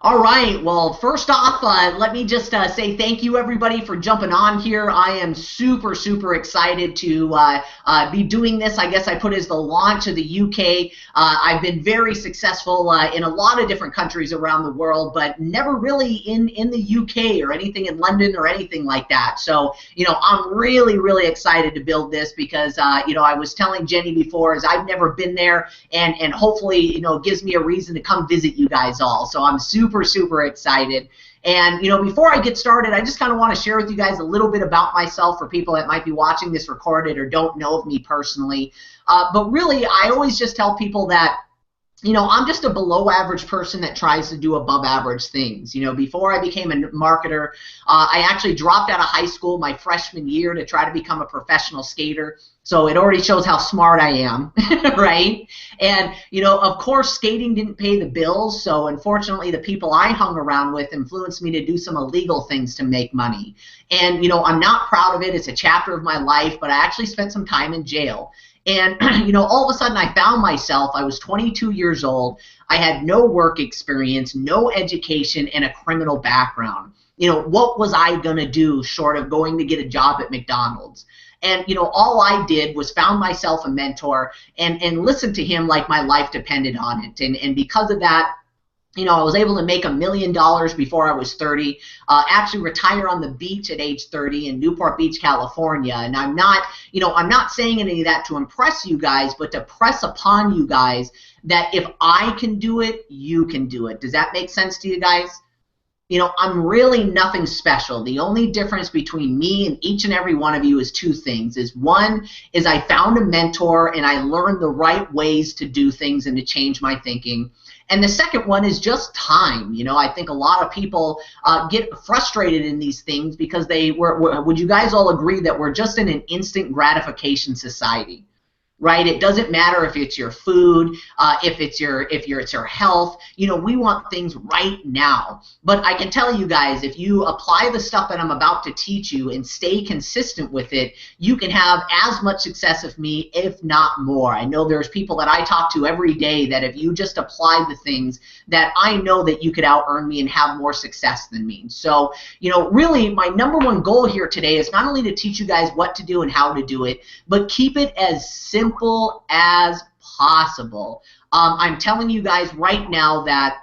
All right. Well, first off, let me just say thank you, everybody, for jumping on here. I am super, super excited to be doing this. I guess I put as the launch of the UK. I've been very successful in a lot of different countries around the world, but never really in the UK or anything in London or anything like that. So, I'm really, really excited to build this because, I was telling Jenny before, is I've never been there, and hopefully, it gives me a reason to come visit you guys all. So I'm super, super excited. And, before I get started, I just kind of want to share with you guys a little bit about myself for people that might be watching this recorded or don't know of me personally. But really, I always just tell people that I'm just a below average person that tries to do above average things. Before I became a marketer, I actually dropped out of high school my freshman year to try to become a professional skater. So it already shows how smart I am, right? And, of course, skating didn't pay the bills. So unfortunately, the people I hung around with influenced me to do some illegal things to make money. And, I'm not proud of it. It's a chapter of my life, but I actually spent some time in jail. And, all of a sudden I found myself, I was 22 years old, I had no work experience, no education, and a criminal background. What was I going to do short of going to get a job at McDonald's? And, all I did was found myself a mentor and listened to him like my life depended on it. And because of that, I was able to make $1 million before I was 30, actually retire on the beach at age 30 in Newport Beach, California. And I'm not saying any of that to impress you guys, but to press upon you guys that if I can do it, you can do it. Does that make sense to you guys? I'm really nothing special. The only difference between me and each and every one of you is two things. One is I found a mentor and I learned the right ways to do things and to change my thinking. And the second one is just time. I think a lot of people get frustrated in these things because would you guys all agree that we're just in an instant gratification society? Right? It doesn't matter if it's your food, if it's your health. We want things right now. But I can tell you guys, if you apply the stuff that I'm about to teach you and stay consistent with it, you can have as much success as me, if not more. I know there's people that I talk to every day that if you just applied the things that I know that you could out earn me and have more success than me. So, really my number one goal here today is not only to teach you guys what to do and how to do it, but keep it as simple as possible. I'm telling you guys right now that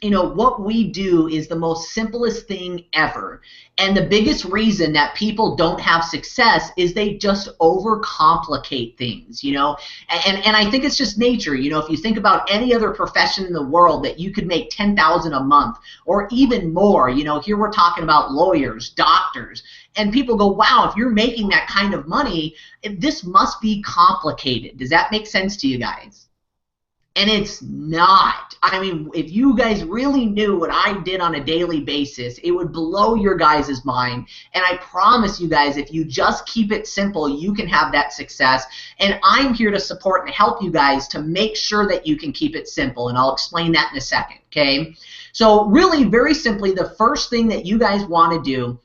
what we do is the most simplest thing ever. And the biggest reason that people don't have success is they just overcomplicate things, And I think it's just nature. If you think about any other profession in the world that you could make $10,000 a month or even more, here we're talking about lawyers, doctors, and people go, wow, if you're making that kind of money, this must be complicated. Does that make sense to you guys? And it's not. I mean, if you guys really knew what I did on a daily basis, it would blow your guys' mind. And I promise you guys, if you just keep it simple, you can have that success. And I'm here to support and help you guys to make sure that you can keep it simple. And I'll explain that in a second, okay? So really, very simply, the first thing that you guys want to do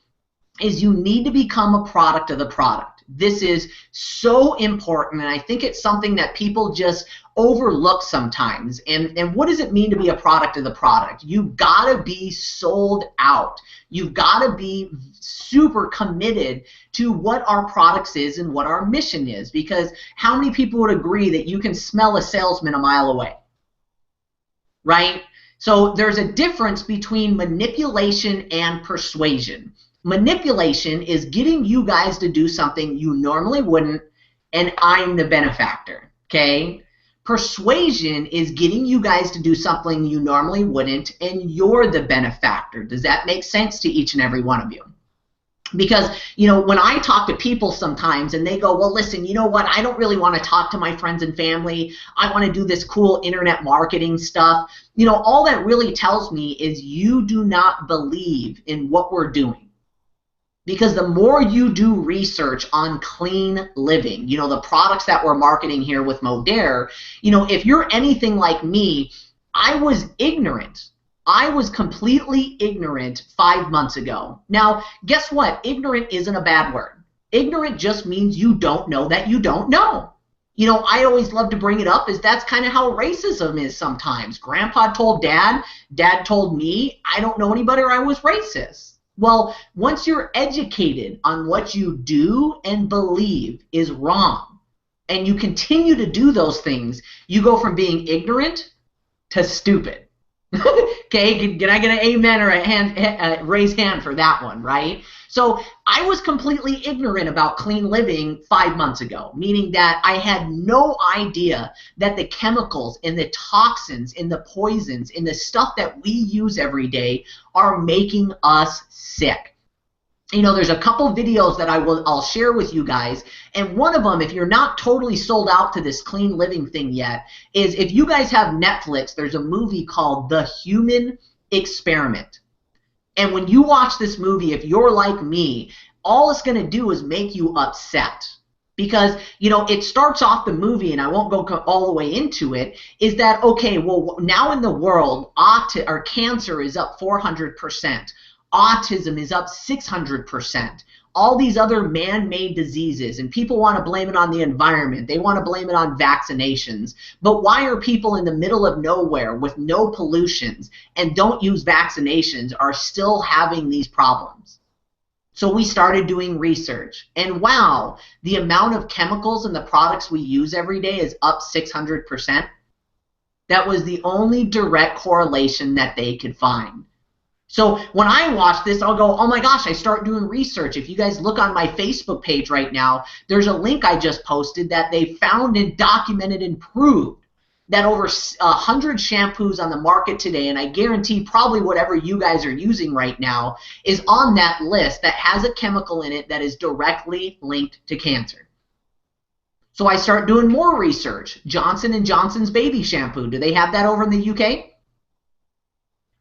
is you need to become a product of the product. This is so important, and I think it's something that people just overlook sometimes. And what does it mean to be a product of the product? You've got to be sold out. You've got to be super committed to what our products is and what our mission is, because how many people would agree that you can smell a salesman a mile away, right? So there's a difference between manipulation and persuasion. Manipulation is getting you guys to do something you normally wouldn't, and I'm the benefactor, okay? Persuasion is getting you guys to do something you normally wouldn't, and you're the benefactor. Does that make sense to each and every one of you? Because, when I talk to people sometimes and they go, well, listen, you know what? I don't really want to talk to my friends and family. I want to do this cool internet marketing stuff. All that really tells me is you do not believe in what we're doing. Because the more you do research on clean living, the products that we're marketing here with Modere, if you're anything like me, I was ignorant. I was completely ignorant 5 months ago. Now, guess what? Ignorant isn't a bad word. Ignorant just means you don't know that you don't know. You know, I always love to bring it up is that's kind of how racism is sometimes. Grandpa told dad, dad told me, I don't know anybody or I was racist. Well, once you're educated on what you do and believe is wrong, and you continue to do those things, you go from being ignorant to stupid. Okay, can I get an amen or a hand, raised hand for that one, right? So I was completely ignorant about clean living 5 months ago, meaning that I had no idea that the chemicals and the toxins and the poisons and the stuff that we use every day are making us sick. You know, there's a couple videos that I'll share with you guys, and one of them, if you're not totally sold out to this clean living thing yet, is if you guys have Netflix, there's a movie called The Human Experiment. And when you watch this movie, if you're like me, all it's going to do is make you upset. Because, you know, it starts off the movie, and I won't go all the way into it, is that, okay, well, now in the world, cancer is up 400%. Autism is up 600%. All these other man-made diseases, and people want to blame it on the environment. They want to blame it on vaccinations. But why are people in the middle of nowhere with no pollutions and don't use vaccinations are still having these problems? So we started doing research, and wow, the amount of chemicals in the products we use every day is up 600%. That was the only direct correlation that they could find. So when I watch this, I'll go, oh my gosh, I start doing research. If you guys look on my Facebook page right now, there's a link I just posted that they found and documented and proved that over 100 shampoos on the market today, and I guarantee probably whatever you guys are using right now, is on that list that has a chemical in it that is directly linked to cancer. So I start doing more research. Johnson & Johnson's baby shampoo, do they have that over in the UK?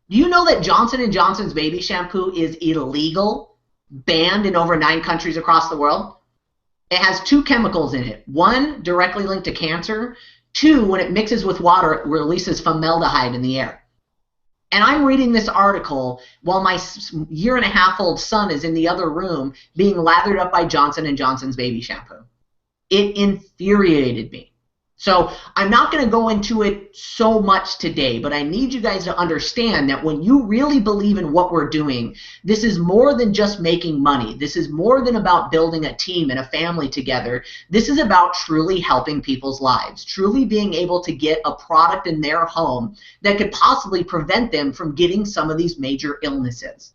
Do you know that Johnson & Johnson's baby shampoo is illegal, banned in over 9 countries across the world? It has 2 chemicals in it. 1, directly linked to cancer. 2, when it mixes with water, it releases formaldehyde in the air. And I'm reading this article while my 1.5-year-old son is in the other room being lathered up by Johnson & Johnson's baby shampoo. It infuriated me. So I'm not going to go into it so much today, but I need you guys to understand that when you really believe in what we're doing, this is more than just making money. This is more than about building a team and a family together. This is about truly helping people's lives, truly being able to get a product in their home that could possibly prevent them from getting some of these major illnesses.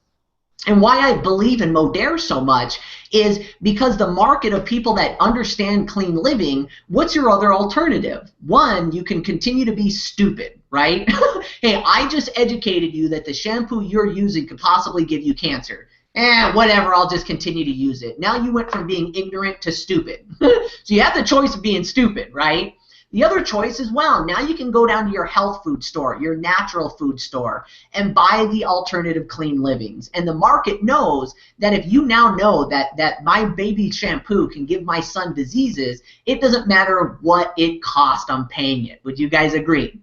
And why I believe in Modere so much is because the market of people that understand clean living, what's your other alternative? 1, you can continue to be stupid, right? Hey, I just educated you that the shampoo you're using could possibly give you cancer. Whatever, I'll just continue to use it. Now you went from being ignorant to stupid. So you have the choice of being stupid, right? The other choice is, well, now you can go down to your health food store, your natural food store, and buy the alternative clean livings. And the market knows that if you now know that my baby shampoo can give my son diseases, it doesn't matter what it costs, I'm paying it. Would you guys agree?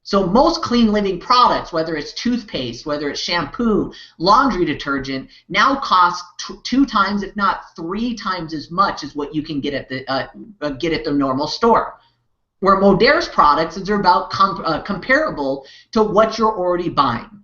So most clean living products, whether it's toothpaste, whether it's shampoo, laundry detergent, now cost 2 times, if not 3 times as much as what you can get at the normal store. Where Modere's products are about comparable to what you're already buying.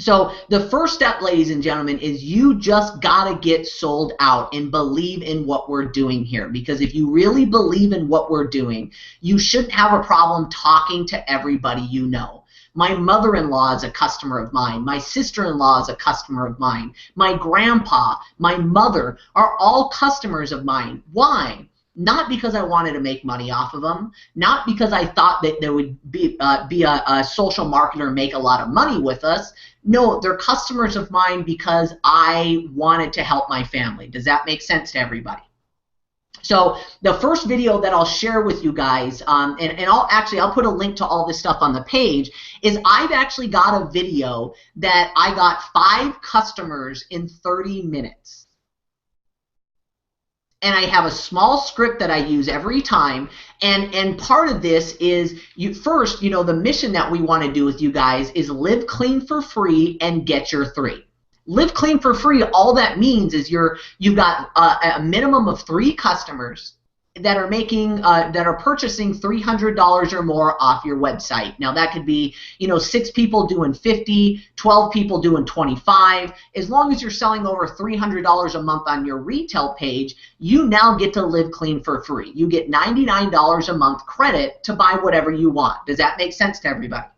So the first step, ladies and gentlemen, is you just got to get sold out and believe in what we're doing here. Because if you really believe in what we're doing, you shouldn't have a problem talking to everybody you know. My mother-in-law is a customer of mine. My sister-in-law is a customer of mine. My grandpa, my mother are all customers of mine. Why? Not because I wanted to make money off of them, not because I thought that there would be a social marketer make a lot of money with us. No, they're customers of mine because I wanted to help my family. Does that make sense to everybody? So the first video that I'll share with you guys, and I'll put a link to all this stuff on the page, is I've actually got a video that I got 5 customers in 30 minutes. And I have a small script that I use every time, and part of this is first, the mission that we want to do with you guys is live clean for free and get your 3. Live clean for free, all that means is you've got a minimum of 3 customers that are making that are purchasing $300 or more off your website. Now that could be, 6 people doing 50, 12 people doing 25. As long as you're selling over $300 a month on your retail page, you now get to live clean for free. You get $99 a month credit to buy whatever you want. Does that make sense to everybody?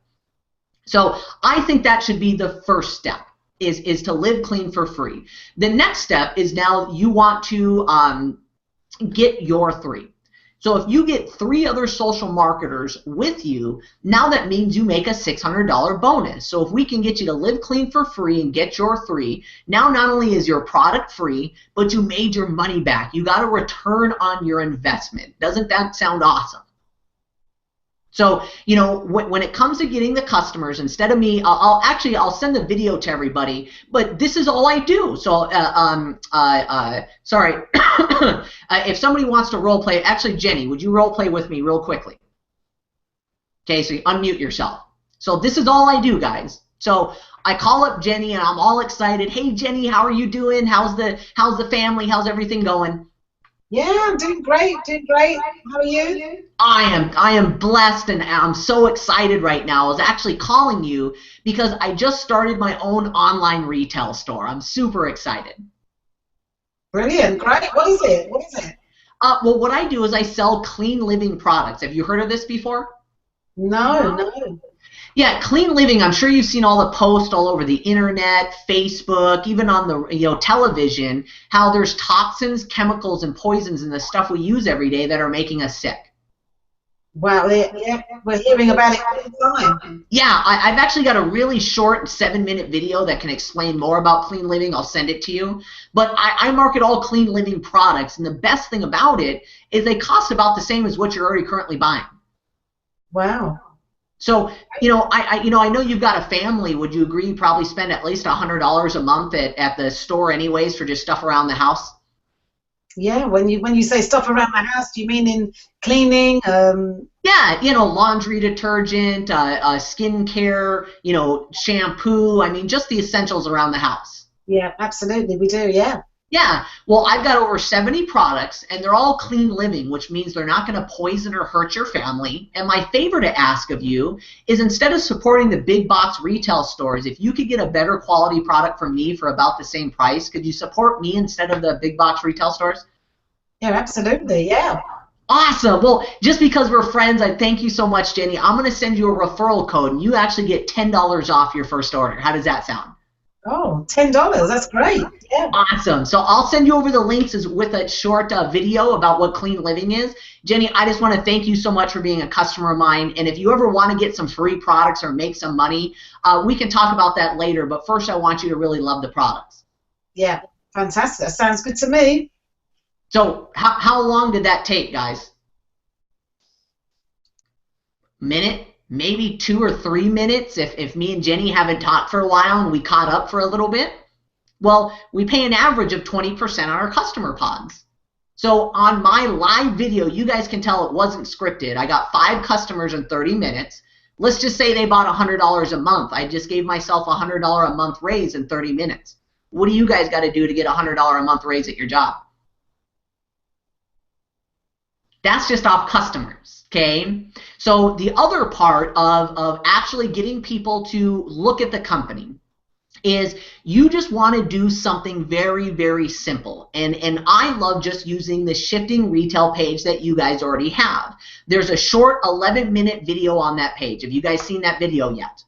So I think that should be the first step, is to live clean for free. The next step is now you want to get your 3. So if you get 3 other social marketers with you, now that means you make a $600 bonus. So if we can get you to live clean for free and get your 3, now not only is your product free, but you made your money back. You got a return on your investment. Doesn't that sound awesome? So, when it comes to getting the customers, instead of me, I'll send the video to everybody, but this is all I do. So, sorry, if somebody wants to role play, actually, Jenny, would you role play with me real quickly? Okay, so you unmute yourself. So this is all I do, guys. So I call up Jenny and I'm all excited. Hey, Jenny, how are you doing? How's the family? How's everything going? Yeah, I'm doing great, How are you? I am blessed and I'm so excited right now. I was actually calling you because I just started my own online retail store. I'm super excited. Brilliant, great. What is it? Well, what I do is I sell clean living products. Have you heard of this before? No. Yeah, clean living. I'm sure you've seen all the posts all over the internet, Facebook, even on the television, how there's toxins, chemicals, and poisons in the stuff we use every day that are making us sick. Wow, yeah, we're hearing about it all the time. Yeah, I've actually got a really short 7-minute video that can explain more about clean living. I'll send it to you. But I market all clean living products, and the best thing about it is they cost about the same as what you're already currently buying. Wow. So, I know you've got a family. Would you agree you probably spend at least $100 a month at the store anyways for just stuff around the house? Yeah, when you say stuff around the house, do you mean in cleaning? Yeah, laundry detergent, skincare, shampoo. I mean, just the essentials around the house. Yeah, absolutely, we do, yeah. Yeah, well, I've got over 70 products, and they're all clean living, which means they're not going to poison or hurt your family. And my favor to ask of you is, instead of supporting the big box retail stores, if you could get a better quality product from me for about the same price, could you support me instead of the big box retail stores? Yeah, absolutely, yeah. Awesome. Well, just because we're friends, I thank you so much, Jenny. I'm going to send you a referral code, and you actually get $10 off your first order. How does that sound? Oh, $10. That's great. Yeah. Awesome. So I'll send you over the links with a short video about what clean living is. Jenny, I just want to thank you so much for being a customer of mine. And if you ever want to get some free products or make some money, we can talk about that later. But first, I want you to really love the products. Yeah, fantastic. That sounds good to me. So how long did that take, guys? Minute? Maybe 2 or 3 minutes if me and Jenny haven't talked for a while and we caught up for a little bit. Well, we pay an average of 20% on our customer pods. So on my live video, you guys can tell it wasn't scripted. I got 5 customers in 30 minutes. Let's just say they bought $100 a month. I just gave myself a $100 a month raise in 30 minutes. What do you guys got to do to get a $100 a month raise at your job? That's just off customers, okay? So the other part of actually getting people to look at the company is you just want to do something very, very simple. And I love just using the shifting retail page that you guys already have. There's a short 11-minute video on that page. Have you guys seen that video yet?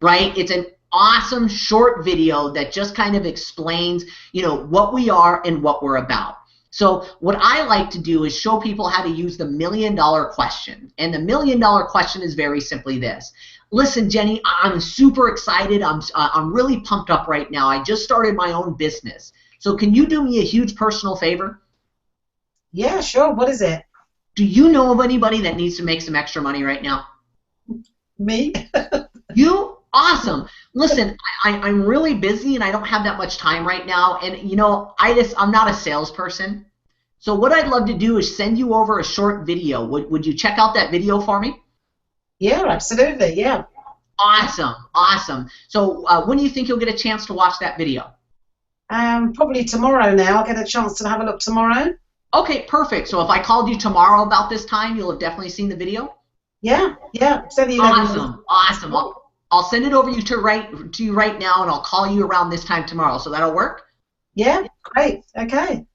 Right? It's an awesome short video that just kind of explains, what we are and what we're about. So what I like to do is show people how to use the $1 million question. And the $1 million question is very simply this. Listen, Jenny, I'm super excited. I'm really pumped up right now. I just started my own business. So can you do me a huge personal favor? Yeah, sure. What is it? Do you know of anybody that needs to make some extra money right now? Me? You? Awesome. Listen, I'm really busy and I don't have that much time right now. And, I'm not a salesperson. So what I'd love to do is send you over a short video. Would you check out that video for me? Yeah, absolutely. Yeah. Awesome. Awesome. So when do you think you'll get a chance to watch that video? Probably tomorrow now. I'll get a chance to have a look tomorrow. Okay, perfect. So if I called you tomorrow about this time, you'll have definitely seen the video? Yeah, yeah. Send the 11 minutes. Awesome, awesome. I'll send it over to you right now, and I'll call you around this time tomorrow. So that'll work? Yeah, great. Okay.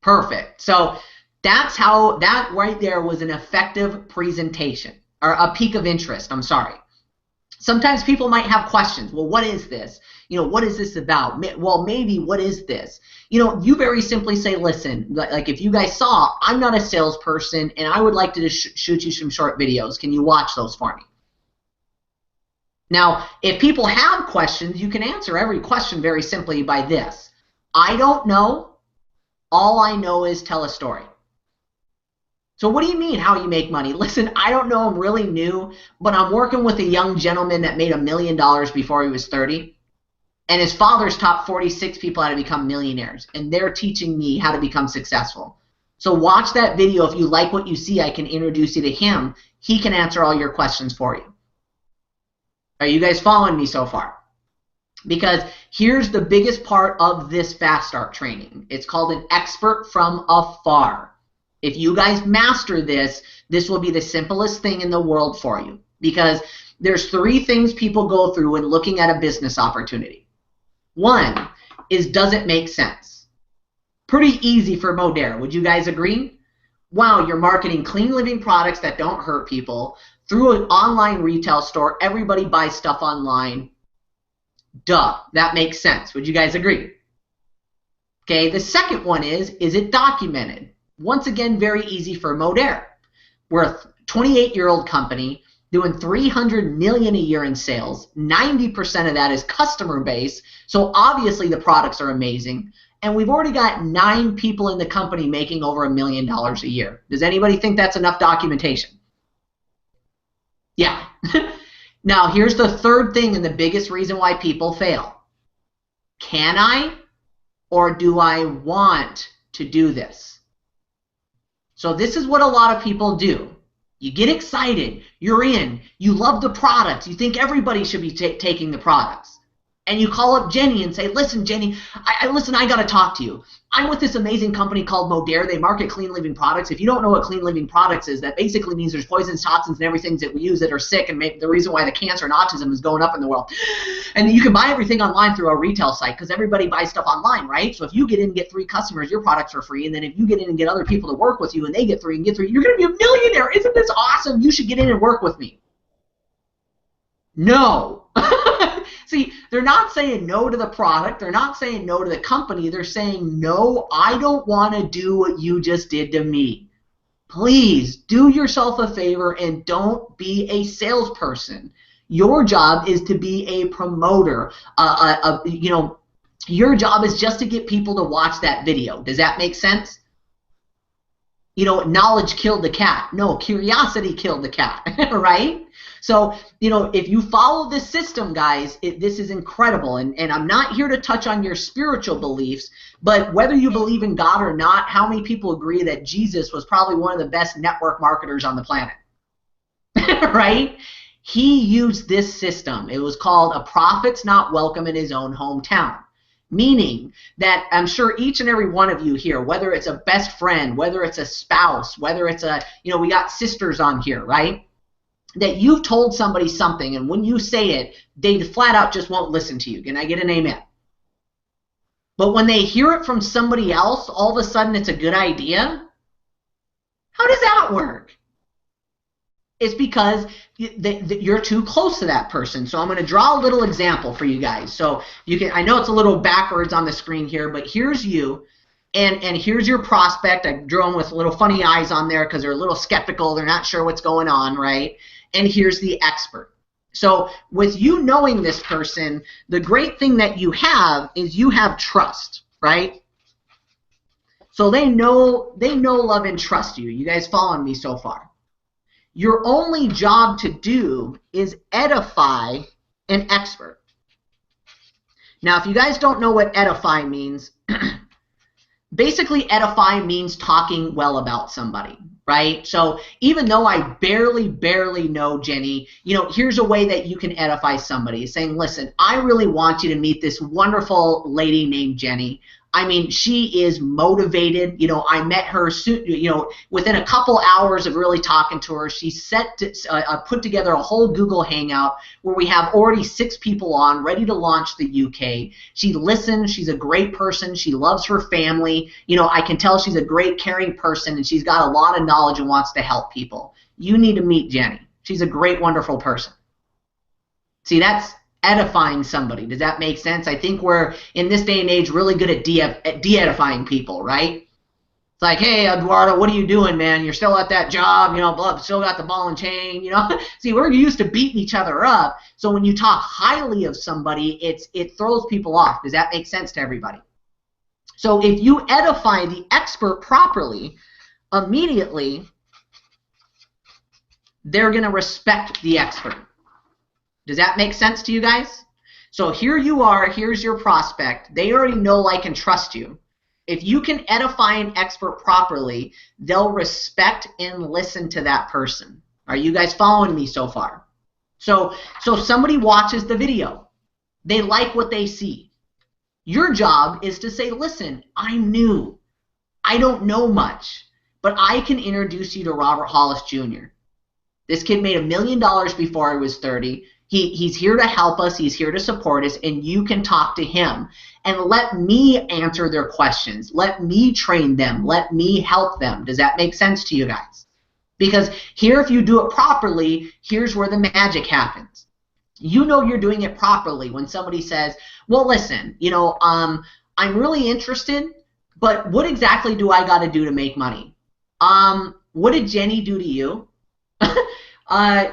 Perfect. So that's how that right there was an effective presentation or a peak of interest. I'm sorry. Sometimes people might have questions. Well, what is this? What is this about? Well, maybe what is this? You very simply say, listen, like if you guys saw, I'm not a salesperson and I would like to just shoot you some short videos. Can you watch those for me? Now, if people have questions, you can answer every question very simply by this. I don't know. All I know is tell a story. So what do you mean how you make money? Listen, I don't know, I'm really new, but I'm working with a young gentleman that made $1 million before he was 30. And his father's taught 46 people how to become millionaires. And they're teaching me how to become successful. So watch that video. If you like what you see, I can introduce you to him. He can answer all your questions for you. Are you guys following me so far? Because here's the biggest part of this Fast Start training. It's called an expert from afar. If you guys master this, this will be the simplest thing in the world for you. Because there's 3 things people go through when looking at a business opportunity. One is, does it make sense? Pretty easy for Modere. Would you guys agree? Wow, you're marketing clean living products that don't hurt people through an online retail store. Everybody buys stuff online. Duh, that makes sense. Would you guys agree? Okay, the second one is it documented? Once again, very easy for Modere. We're a 28-year-old company doing $300 million a year in sales. 90% of that is customer base, so obviously the products are amazing. And we've already got 9 people in the company making over $1 million a year. Does anybody think that's enough documentation? Yeah. Now, here's the third thing and the biggest reason why people fail. Can I or do I want to do this? So this is what a lot of people do. You get excited, you're in, you love the products, you think everybody should be taking the products. And you call up Jenny and say, listen, Jenny, listen, I got to talk to you. I'm with this amazing company called Modere. They market clean living products. If you don't know what clean living products is, that basically means there's poisons, toxins, and everything that we use that are sick and the reason why the cancer and autism is going up in the world. And you can buy everything online through our retail site because everybody buys stuff online, right? So if you get in and get 3 customers, your products are free. And then if you get in and get other people to work with you and they get 3 and get 3, you're going to be a millionaire. Isn't this awesome? You should get in and work with me. No. See, they're not saying no to the product. They're not saying no to the company. They're saying, no, I don't want to do what you just did to me. Please do yourself a favor and don't be a salesperson. Your job is to be a promoter. Your job is just to get people to watch that video. Does that make sense? Knowledge killed the cat. No, curiosity killed the cat, right? So, if you follow this system, guys, this is incredible. And I'm not here to touch on your spiritual beliefs, but whether you believe in God or not, how many people agree that Jesus was probably one of the best network marketers on the planet? Right? He used this system. It was called a prophet's not welcome in his own hometown. Meaning that I'm sure each and every one of you here, whether it's a best friend, whether it's a spouse, whether it's we got sisters on here, right? That you've told somebody something, and when you say it, they flat out just won't listen to you. Can I get an amen? But when they hear it from somebody else, all of a sudden it's a good idea? How does that work? It's because you're too close to that person. So I'm going to draw a little example for you guys. So you can, I know it's a little backwards on the screen here, but here's you, and here's your prospect. I drew them with little funny eyes on there because they're a little skeptical. They're not sure what's going on, right? And here's the expert. So with you knowing this person, the great thing that you have is you have trust, right? So they know, love, and trust you. You guys following me so far? Your only job to do is edify an expert. Now, if you guys don't know what edify means, basically edify means talking well about somebody, right? So even though I barely know Jenny, here's a way that you can edify somebody, saying, listen, I really want you to meet this wonderful lady named Jenny. I mean, she is motivated. You know, I met her, you know, within a couple hours of really talking to her. She put together a whole Google Hangout where we have already 6 people on, ready to launch the UK. She listens. She's a great person. She loves her family. You know, I can tell she's a great, caring person, and she's got a lot of knowledge and wants to help people. You need to meet Jenny. She's a great, wonderful person. See, that's edifying somebody. Does that make sense? I think we're, in this day and age, really good at de-edifying people, right? It's like, hey, Eduardo, what are you doing, man? You're still at that job, you know, blah, still got the ball and chain, you know? See, we're used to beating each other up, so when you talk highly of somebody, it throws people off. Does that make sense to everybody? So if you edify the expert properly, immediately, they're going to respect the expert. Does that make sense to you guys? So here you are, here's your prospect. They already know, like, and trust you. If you can edify an expert properly, they'll respect and listen to that person. Are you guys following me so far? So somebody watches the video. They like what they see. Your job is to say, listen, I'm new. I don't know much, but I can introduce you to Robert Hollis Jr. This kid made $1 million before I was 30. He's here to help us. He's here to support us, and you can talk to him. And let me answer their questions. Let me train them. Let me help them. Does that make sense to you guys? Because here, if you do it properly, here's where the magic happens. You know you're doing it properly when somebody says, well, listen, you know, I'm really interested, but what exactly do I got to do to make money? What did Jenny do to you?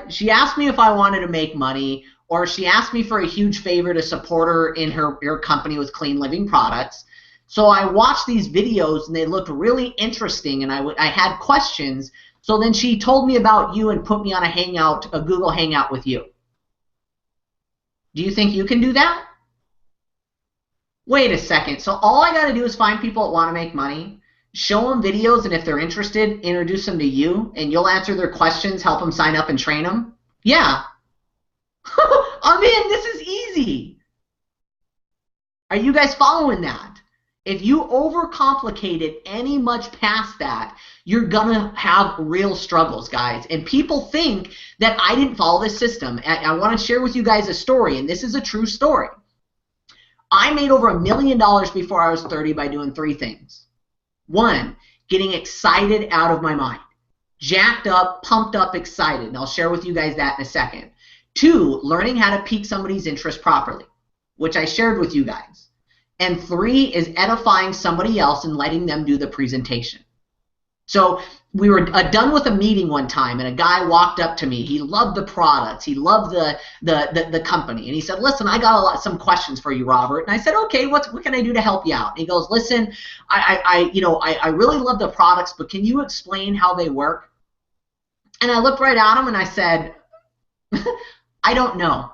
She asked me if I wanted to make money, or she asked me for a huge favor to support her in her company with clean living products. So I watched these videos, and they looked really interesting, and I had questions. So then she told me about you and put me on a Google Hangout with you. Do you think you can do that? Wait a second. So all I got to do is find people that want to make money, show them videos, and if they're interested, introduce them to you, and you'll answer their questions, help them sign up, and train them? Yeah. I'm in. This is easy. Are you guys following that? If you overcomplicate it any much past that, you're going to have real struggles, guys. And people think that I didn't follow this system. I want to share with you guys a story, and this is a true story. I made over $1 million before I was 30 by doing 3 things. 1, getting excited out of my mind. Jacked up, pumped up, excited. And I'll share with you guys that in a second. 2, learning how to pique somebody's interest properly, which I shared with you guys. And 3 is edifying somebody else and letting them do the presentation. So we were done with a meeting one time, and a guy walked up to me. He loved the products. He loved the company. And he said, listen, I got some questions for you, Robert. And I said, okay, what can I do to help you out? And he goes, listen, I really love the products, but can you explain how they work? And I looked right at him, and I said, I don't know.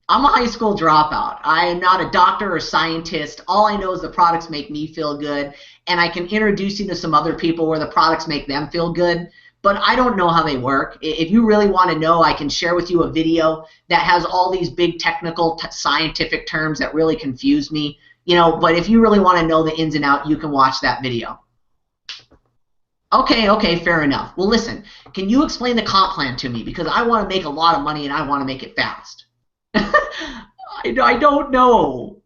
I'm a high school dropout. I am not a doctor or scientist. All I know is the products make me feel good, and I can introduce you to some other people where the products make them feel good, but I don't know how they work. If you really want to know, I can share with you a video that has all these big technical scientific terms that really confuse me, you know, but if you really want to know the ins and outs, you can watch that video. Okay, fair enough. Well, listen, can you explain the comp plan to me? Because I want to make a lot of money and I want to make it fast. I don't know.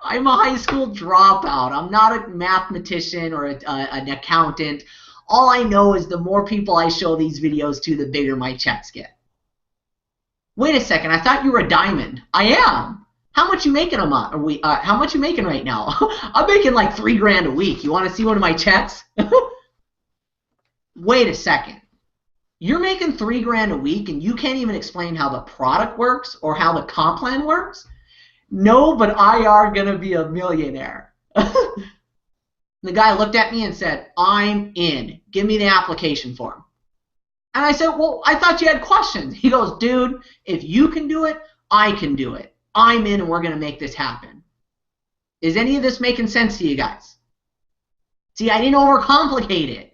I'm a high school dropout. I'm not a mathematician or an accountant. All I know is the more people I show these videos to, the bigger my checks get. Wait a second. I thought you were a diamond. I am. How much you making a month? How much you making right now? I'm making like $3 grand a week. You want to see one of my checks? Wait a second. You're making $3 grand a week and you can't even explain how the product works or how the comp plan works? No, but I are going to be a millionaire. The guy looked at me and said, I'm in. Give me the application form. And I said, well, I thought you had questions. He goes, dude, if you can do it, I can do it. I'm in and we're going to make this happen. Is any of this making sense to you guys? See, I didn't overcomplicate it.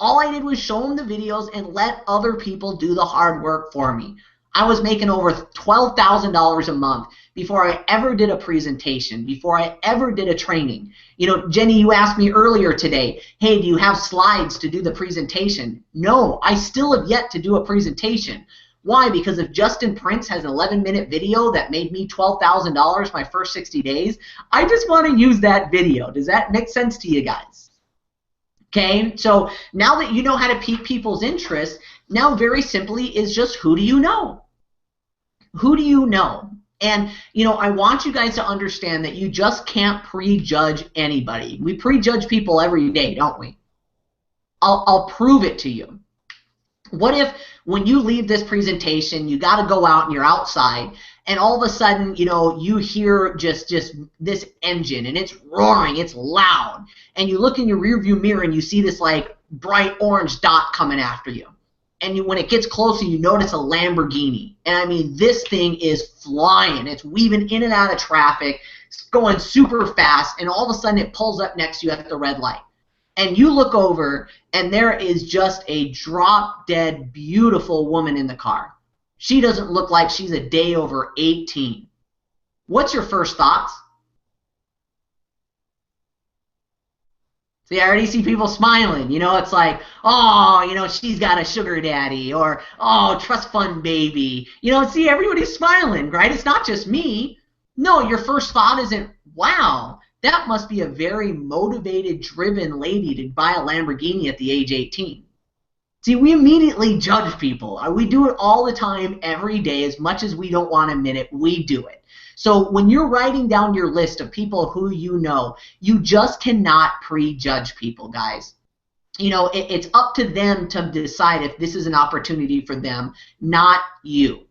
All I did was show them the videos and let other people do the hard work for me. I was making over $12,000 a month before I ever did a presentation, before I ever did a training. You know, Jenny, you asked me earlier today, hey, do you have slides to do the presentation? No, I still have yet to do a presentation. Why? Because if Justin Prince has an 11-minute video that made me $12,000 my first 60 days, I just want to use that video. Does that make sense to you guys? Okay, so now that you know how to pique people's interest, now very simply is just who do you know? Who do you know? And, you know, I want you guys to understand that you just can't prejudge anybody. We prejudge people every day, don't we? I'll prove it to you. What if when you leave this presentation, you got to go out and you're outside, and all of a sudden, you know, you hear just this engine, and it's roaring, it's loud, and you look in your rearview mirror and you see this like bright orange dot coming after you. And when it gets closer, you notice a Lamborghini. And I mean, this thing is flying. It's weaving in and out of traffic. It's going super fast. And all of a sudden, it pulls up next to you at the red light. And you look over, and there is just a drop-dead, beautiful woman in the car. She doesn't look like she's a day over 18. What's your first thoughts? See, I already see people smiling. You know, it's like, oh, you know, she's got a sugar daddy, or, oh, trust fund baby. You know, see, everybody's smiling, right? It's not just me. No, your first thought isn't, wow, that must be a very motivated, driven lady to buy a Lamborghini at the age 18. See, we immediately judge people. We do it all the time, every day. As much as we don't want to admit it, we do it. So when you're writing down your list of people who you know, you just cannot prejudge people, guys. You know, it's up to them to decide if this is an opportunity for them, not you.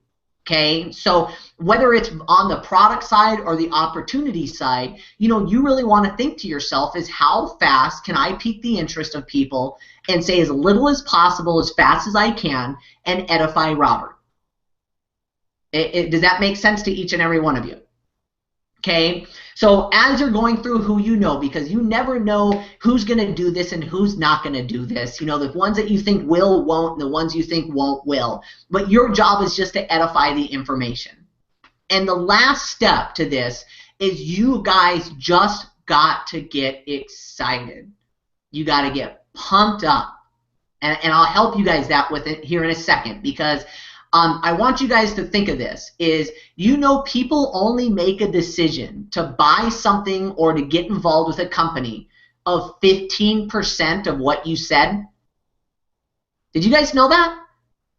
Okay, so whether it's on the product side or the opportunity side, you know, you really want to think to yourself is how fast can I pique the interest of people and say as little as possible, as fast as I can, and edify Robert. Does that make sense to each and every one of you? Okay, so as you're going through who you know, because you never know who's going to do this and who's not going to do this. You know, the ones that you think will, won't, and the ones you think won't, will. But your job is just to edify the information. And the last step to this is you guys just got to get excited. You got to get pumped up. And I'll help you guys that with it here in a second, because I want you guys to think of this, is you know people only make a decision to buy something or to get involved with a company of 15% of what you said. Did you guys know that?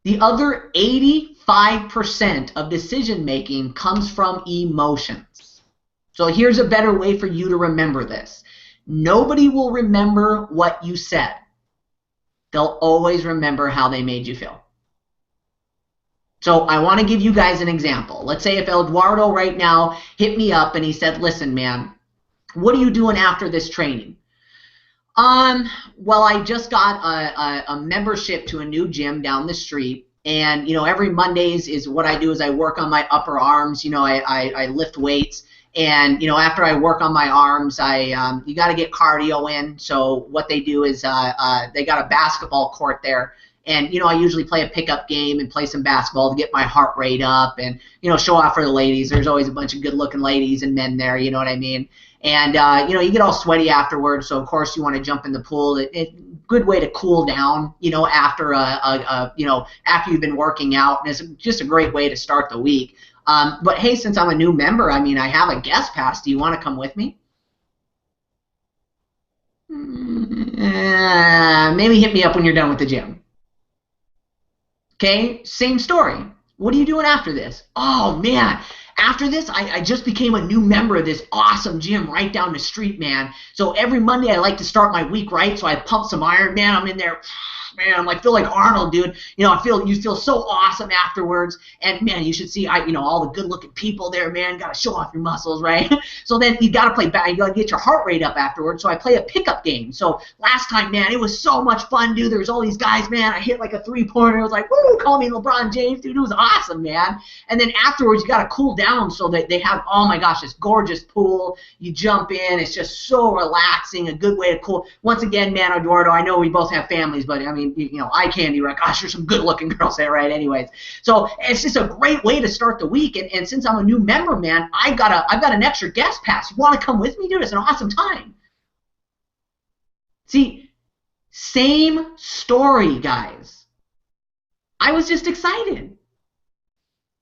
The other 85% of decision making comes from emotions. So here's a better way for you to remember this. Nobody will remember what you said. They'll always remember how they made you feel. So I want to give you guys an example. Let's say if Eduardo right now hit me up and he said, listen, man, what are you doing after this training? Well, I just got a membership to a new gym down the street. And, you know, every Mondays is what I do is I work on my upper arms. You know, I lift weights. And, you know, after I work on my arms, you got to get cardio in. So what they do is they got a basketball court there. And, you know, I usually play a pickup game and play some basketball to get my heart rate up and, you know, show off for the ladies. There's always a bunch of good-looking ladies and men there, you know what I mean? And, you know, you get all sweaty afterwards, so, of course, you want to jump in the pool. Good way to cool down, you know, after, you know, after you've been working out. And it's just a great way to start the week. But, hey, since I'm a new member, I mean, I have a guest pass. Do you want to come with me? Maybe hit me up when you're done with the gym. Okay, same story. What are you doing after this? Oh, man, after this, I just became a new member of this awesome gym right down the street, man. So every Monday, I like to start my week right, so I pump some iron, man. I'm in there, man, I'm like, feel like Arnold, dude. You know, you feel so awesome afterwards. And, man, you should see, you know, all the good-looking people there, man. Got to show off your muscles, right? So then you got to play back. You got to get your heart rate up afterwards. So I play a pickup game. So last time, man, it was so much fun, dude. There was all these guys, man. I hit like a three-pointer. It was like, woo, call me LeBron James, dude. It was awesome, man. And then afterwards, you got to cool down so that they have, oh, my gosh, this gorgeous pool. You jump in. It's just so relaxing, a good way to cool. Once again, man, Eduardo, I know we both have families, but, I mean, wearing, eye candy, right? Gosh, there's some good looking girls there, right? Anyways, so it's just a great way to start the week. And since I'm a new member, man, I've got an extra guest pass. You want to come with me, dude? It's an awesome time. See, same story, guys. I was just excited.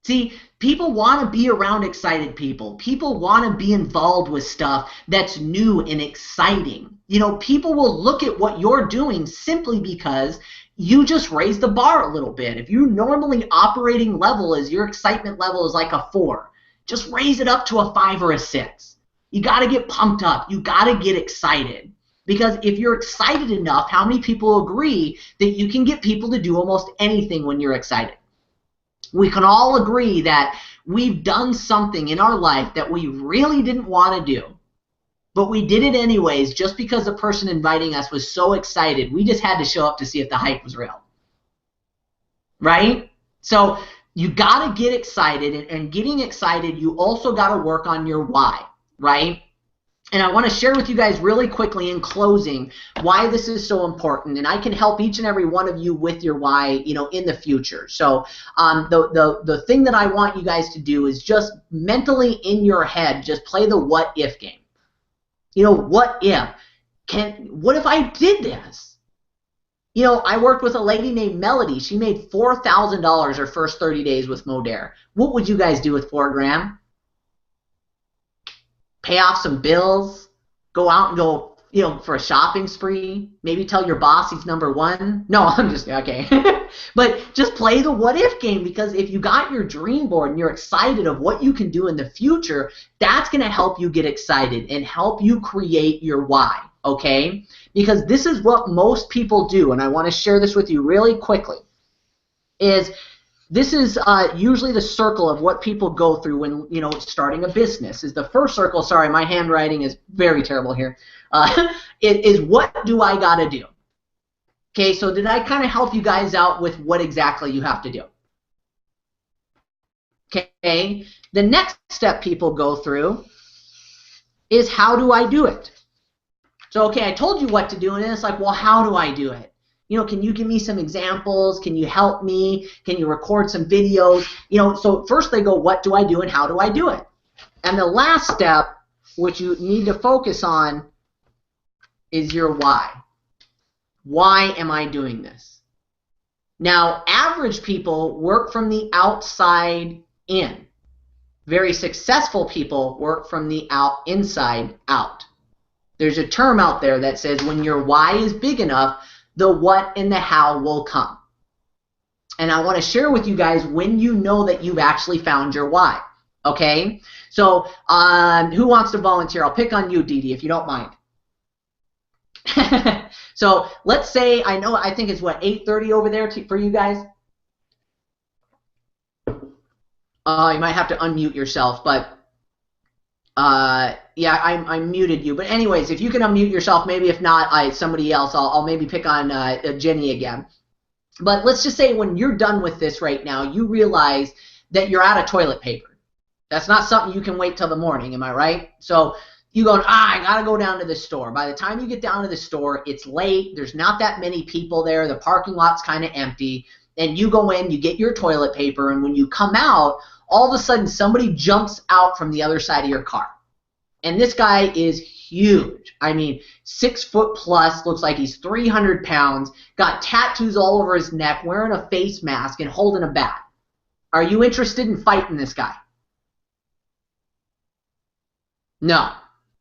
See, people want to be around excited people. People want to be involved with stuff that's new and exciting. People will look at what you're doing simply because you just raise the bar a little bit. If your normally operating level is, your excitement level is like a 4, just raise it up to a 5 or a 6. You got to get pumped up. You got to get excited. Because if you're excited enough, how many people agree that you can get people to do almost anything when you're excited? We can all agree that we've done something in our life that we really didn't want to do, but we did it anyways just because the person inviting us was so excited. We just had to show up to see if the hype was real. Right? So you got to get excited, and getting excited, you also got to work on your why, right? And I want to share with you guys really quickly in closing why this is so important, and I can help each and every one of you with your why, in the future. So the thing that I want you guys to do is just mentally in your head, just play the what if game. What if? What if I did this? I worked with a lady named Melody. She made $4,000 her first 30 days with Modere. What would you guys do with $4,000? Pay off some bills, go out and go, for a shopping spree, maybe tell your boss he's number 1. No, I'm just, okay. But just play the what if game, because if you got your dream board and you're excited of what you can do in the future, that's going to help you get excited and help you create your why, okay? Because this is what most people do, and I want to share this with you really quickly, this is usually the circle of what people go through when, starting a business. Is the first circle, sorry, my handwriting is very terrible here, is what do I got to do? Okay, so did I kind of help you guys out with what exactly you have to do? Okay, the next step people go through is how do I do it? So, okay, I told you what to do, and then it's like, well, how do I do it? Can you give me some examples? Can you help me? Can you record some videos? So first they go, what do I do and how do I do it? And the last step, which you need to focus on, is your why. Why am I doing this? Now, average people work from the outside in. Very successful people work from the inside out. There's a term out there that says when your why is big enough, the what and the how will come. And I want to share with you guys when you know that you've actually found your why. Okay? So who wants to volunteer? I'll pick on you, Dee Dee, if you don't mind. So let's say, I think it's what, 8:30 over there for you guys? You might have to unmute yourself, but yeah, I muted you. But anyways, if you can unmute yourself, maybe if not, somebody else, I'll maybe pick on Jenny again. But let's just say when you're done with this right now, you realize that you're out of toilet paper. That's not something you can wait till the morning, am I right? So you go, I got to go down to the store. By the time you get down to the store, it's late. There's not that many people there. The parking lot's kind of empty. And you go in, you get your toilet paper, and when you come out, all of a sudden somebody jumps out from the other side of your car. And this guy is huge. I mean, 6 foot plus, looks like he's 300 pounds, got tattoos all over his neck, wearing a face mask, and holding a bat. Are you interested in fighting this guy? No.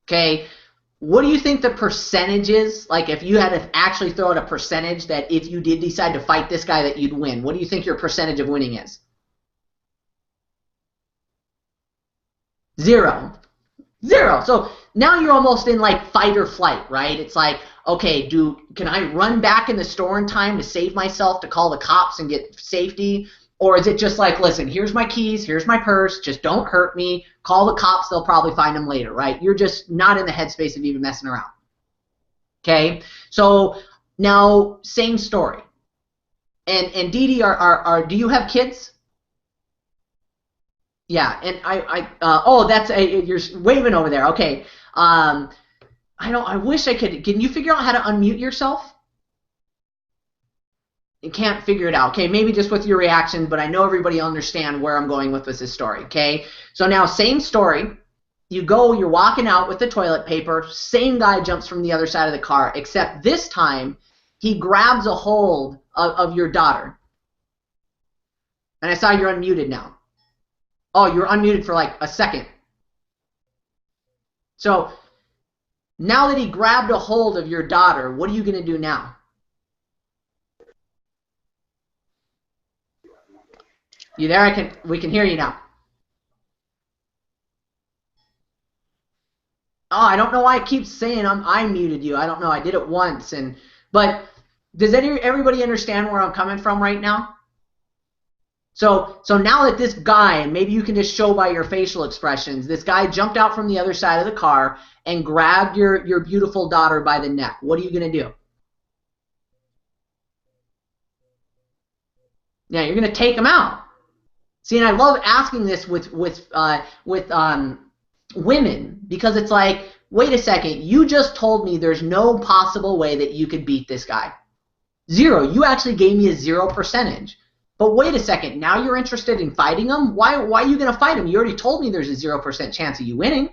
Okay. What do you think the percentage is? Like if you had to actually throw out a percentage that if you did decide to fight this guy that you'd win, what do you think your percentage of winning is? 0. 0. So now you're almost in like fight or flight, right? It's like, okay, can I run back in the store in time to save myself, to call the cops and get safety? Or is it just like, listen, here's my keys, here's my purse, just don't hurt me, call the cops, they'll probably find them later, right? You're just not in the headspace of even messing around. Okay? So now, same story. And Dee Dee, do you have kids? Yeah, and oh, that's you're waving over there. Okay. I wish I could. Can you figure out how to unmute yourself? You can't figure it out. Okay, maybe just with your reaction, but I know everybody will understand where I'm going with this story. Okay, so now same story. You're walking out with the toilet paper. Same guy jumps from the other side of the car, except this time he grabs a hold of your daughter. And I saw you're unmuted now. Oh, you're unmuted for like a second. So now that he grabbed a hold of your daughter, what are you going to do now? You there? We can hear you now. Oh, I don't know why it keeps saying I muted you. I don't know. I did it once, but does everybody understand where I'm coming from right now? So now that this guy, and maybe you can just show by your facial expressions, this guy jumped out from the other side of the car and grabbed your beautiful daughter by the neck. What are you going to do? Yeah, you're going to take him out. See, and I love asking this with women, because it's like, wait a second, you just told me there's no possible way that you could beat this guy. Zero. You actually gave me a 0%. But wait a second, now you're interested in fighting him? Why are you going to fight him? You already told me there's a 0% chance of you winning.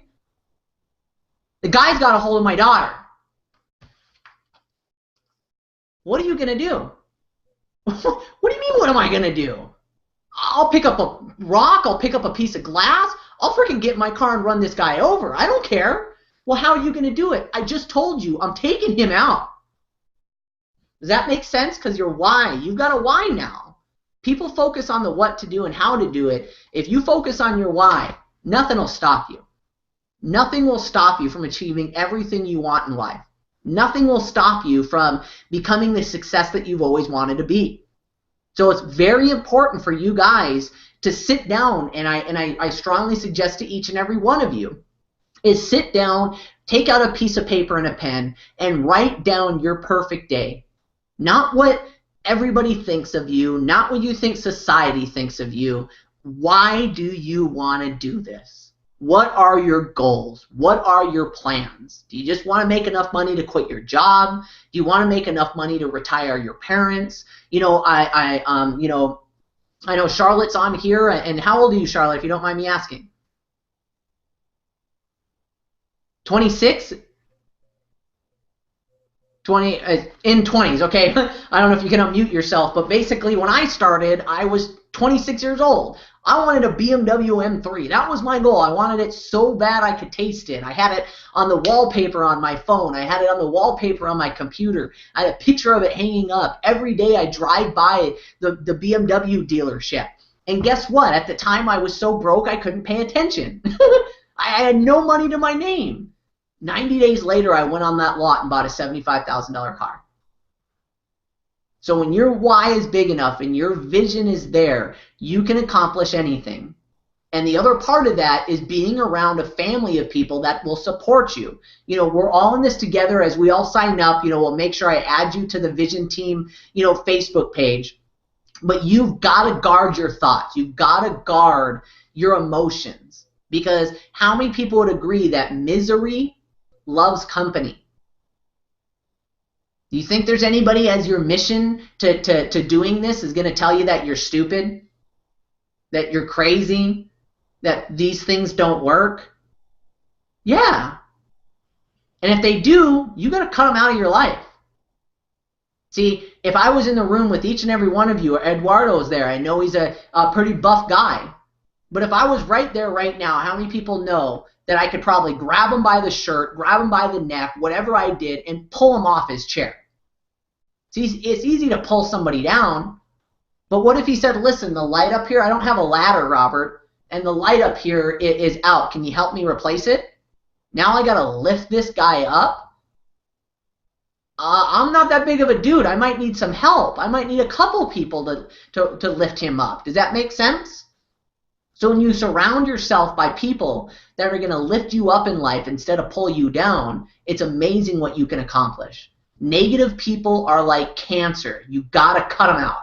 The guy's got a hold of my daughter. What are you going to do? What do you mean, what am I going to do? I'll pick up a rock, I'll pick up a piece of glass, I'll freaking get in my car and run this guy over. I don't care. Well, how are you going to do it? I just told you, I'm taking him out. Does that make sense? Because your why. You've got a why now. People focus on the what to do and how to do it. If you focus on your why, nothing will stop you. Nothing will stop you from achieving everything you want in life. Nothing will stop you from becoming the success that you've always wanted to be. So it's very important for you guys to sit down, and I strongly suggest to each and every one of you, is sit down, take out a piece of paper and a pen, and write down your perfect day. Not what everybody thinks of you, not what you think society thinks of you. Why do you want to do this? What are your goals? What are your plans? Do you just want to make enough money to quit your job? Do you want to make enough money to retire your parents? You know, I know Charlotte's on here, and how old are you, Charlotte, if you don't mind me asking? 26? 20 in 20s, okay. I don't know if you can unmute yourself, but basically when I started, I was 26 years old. I wanted a BMW M3. That was my goal. I wanted it so bad I could taste it. I had it on the wallpaper on my phone. I had it on the wallpaper on my computer. I had a picture of it hanging up. Every day I drive by the BMW dealership. And guess what? At the time I was so broke I couldn't pay attention. I had no money to my name. 90 days later, I went on that lot and bought a $75,000 car. So when your why is big enough and your vision is there, you can accomplish anything. And the other part of that is being around a family of people that will support you. You know, we're all in this together. As we all sign up, you know, we'll make sure I add you to the Vision Team, you know, Facebook page. But you've got to guard your thoughts. You've got to guard your emotions. Because how many people would agree that misery loves company? Do you think there's anybody as your mission to doing this is going to tell you that you're stupid, that you're crazy, that these things don't work? Yeah. And if they do, you got to cut them out of your life. See, if I was in the room with each and every one of you, or Eduardo's there, I know he's a pretty buff guy, but if I was right there right now, how many people know that I could probably grab him by the shirt, grab him by the neck, whatever I did, and pull him off his chair? It's easy to pull somebody down, but what if he said, listen, the light up here, I don't have a ladder, Robert, and the light up here is out. Can you help me replace it? Now I got to lift this guy up? I'm not that big of a dude. I might need some help. I might need a couple people to lift him up. Does that make sense? So when you surround yourself by people that are going to lift you up in life instead of pull you down, it's amazing what you can accomplish. Negative people are like cancer. You got to cut them out.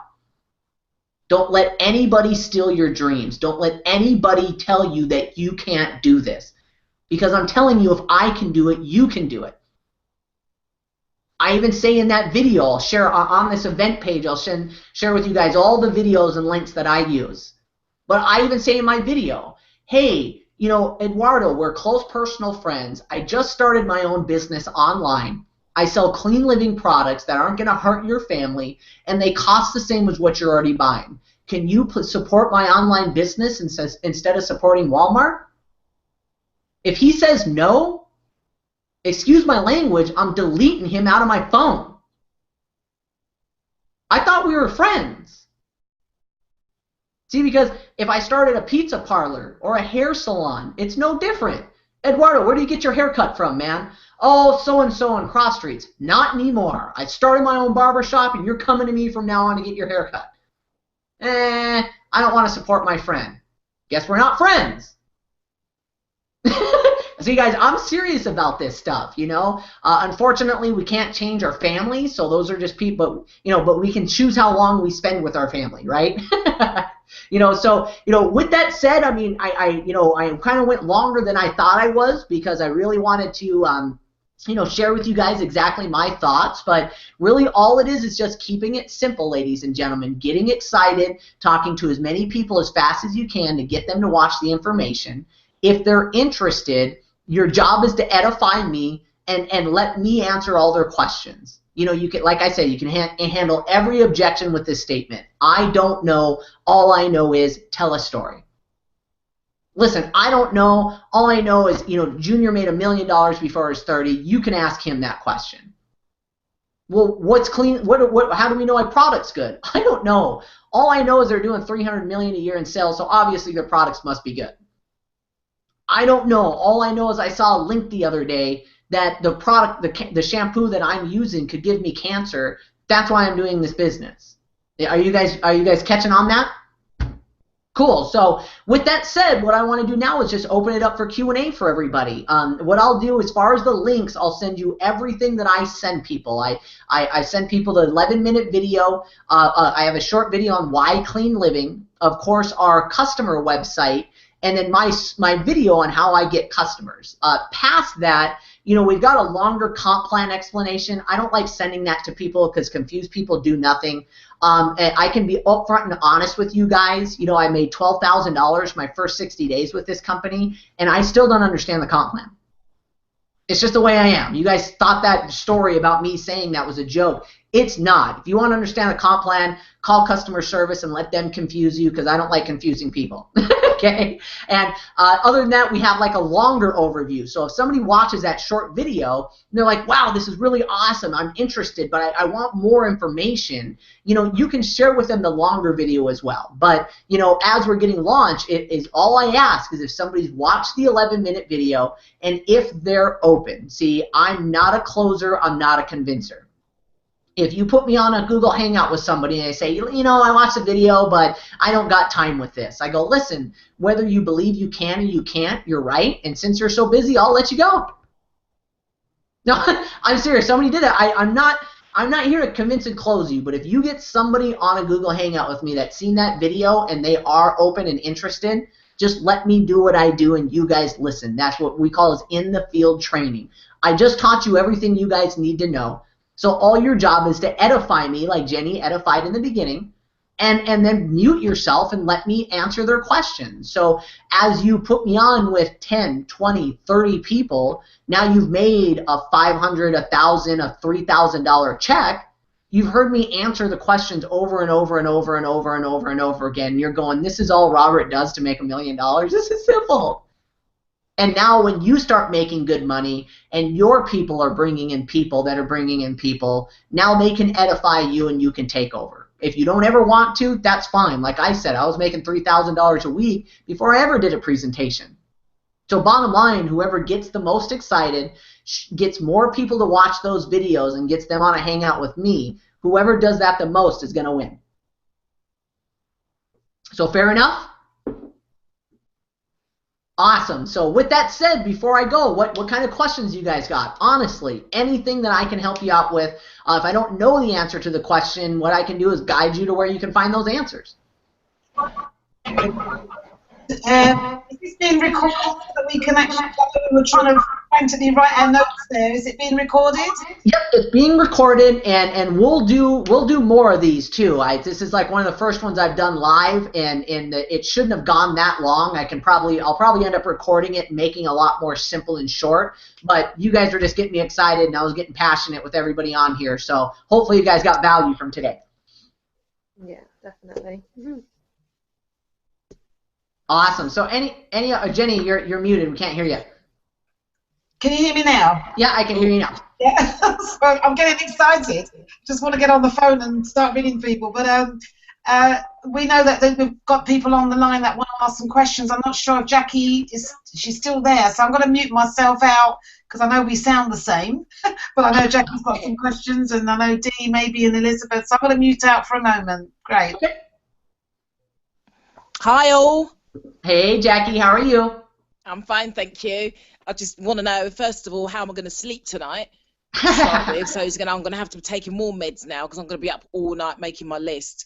Don't let anybody steal your dreams. Don't let anybody tell you that you can't do this. Because I'm telling you, if I can do it, you can do it. I even say in that video, I'll share on this event page, I'll share with you guys all the videos and links that I use. But I even say in my video, hey, you know, Eduardo, we're close personal friends. I just started my own business online. I sell clean living products that aren't going to hurt your family, and they cost the same as what you're already buying. Can you support my online business instead of supporting Walmart? If he says no, excuse my language, I'm deleting him out of my phone. I thought we were friends. See, because if I started a pizza parlor or a hair salon, it's no different. Eduardo, where do you get your haircut from, man? Oh, so-and-so on Cross Streets. Not anymore. I started my own barber shop, and you're coming to me from now on to get your haircut. I don't want to support my friend. Guess we're not friends. See, guys, I'm serious about this stuff, you know. Unfortunately, we can't change our family, so those are just people, you know, but we can choose how long we spend with our family, right? You know, so, you know, with that said, I mean, I kind of went longer than I thought I was because I really wanted to, you know, share with you guys exactly my thoughts, but really all it is just keeping it simple, ladies and gentlemen, getting excited, talking to as many people as fast as you can to get them to watch the information. If they're interested, your job is to edify me and let me answer all their questions. You know, you can, like I said, you can handle every objection with this statement. I don't know. All I know is tell a story. Listen, I don't know. All I know is, you know, Junior made $1 million before he was 30. You can ask him that question. Well, what's clean? How do we know my product's good? I don't know. All I know is they're doing $300 million a year in sales, so obviously their products must be good. I don't know. All I know is I saw a link the other day that the product, the shampoo that I'm using could give me cancer. That's why I'm doing this business. Are you guys catching on that? Cool. So with that said, what I want to do now is just open it up for Q&A for everybody. What I'll do as far as the links, I'll send you everything that I send people. I send people the 11-minute video. I have a short video on why clean living. Of course, our customer website. And then my video on how I get customers. Past that, you know, we've got a longer comp plan explanation. I don't like sending that to people because confused people do nothing. And I can be upfront and honest with you guys. You know, I made $12,000 my first 60 days with this company, and I still don't understand the comp plan. It's just the way I am. You guys thought that story about me saying that was a joke. It's not. If you want to understand the comp plan, call customer service and let them confuse you because I don't like confusing people. Okay? And other than that, we have like a longer overview. So if somebody watches that short video, and they're like, wow, this is really awesome. I'm interested, but I want more information. You know, you can share with them the longer video as well. But, you know, as we're getting launched, it is all I ask is if somebody's watched the 11-minute video and if they're open. See, I'm not a closer. I'm not a convincer. If you put me on a Google Hangout with somebody and they say, you know, I watched the video, but I don't got time with this. I go, listen, whether you believe you can or you can't, you're right. And since you're so busy, I'll let you go. No, I'm serious. Somebody did that. I'm not here to convince and close you, but if you get somebody on a Google Hangout with me that's seen that video and they are open and interested, just let me do what I do and you guys listen. That's what we call as in the field training. I just taught you everything you guys need to know. So all your job is to edify me like Jenny edified in the beginning, and then mute yourself and let me answer their questions. So as you put me on with 10, 20, 30 people, now you've made a $500, $1,000, a $3,000 check. You've heard me answer the questions over and over and over and over and over and over again. You're going, this is all Robert does to make $1 million. This is simple. And now when you start making good money and your people are bringing in people that are bringing in people, now they can edify you and you can take over. If you don't ever want to, that's fine. Like I said, I was making $3,000 a week before I ever did a presentation. So bottom line, whoever gets the most excited, gets more people to watch those videos and gets them on a hangout with me, whoever does that the most is going to win. So fair enough? Awesome. So with that said, before I go, what kind of questions you guys got? Honestly, anything that I can help you out with. If I don't know the answer to the question, what I can do is guide you to where you can find those answers. Is this being recorded so that we can actually, we're trying to frantically write our notes there. Is it being recorded? Yep, it's being recorded, and we'll do more of these too. This is like one of the first ones I've done live, and it shouldn't have gone that long. I'll probably end up recording it and making a lot more simple and short. But you guys are just getting me excited, and I was getting passionate with everybody on here. So hopefully you guys got value from today. Yeah, definitely. Awesome. So Jenny, you're muted. We can't hear you. Can you hear me now? Yeah, I can hear you now. Yeah, so I'm getting excited. Just want to get on the phone and start reading people. But we know that we've got people on the line that want to ask some questions. I'm not sure if Jackie she's still there, so I'm going to mute myself out because I know we sound the same. But I know Jackie's got some questions, and I know Dee maybe and Elizabeth. So I'm going to mute out for a moment. Great. Okay. Hi all. Hey Jackie, how are you? I'm fine, thank you. I just want to know, first of all, how am I going to sleep tonight to start with? So I'm going to have to be taking more meds now because I'm going to be up all night making my list.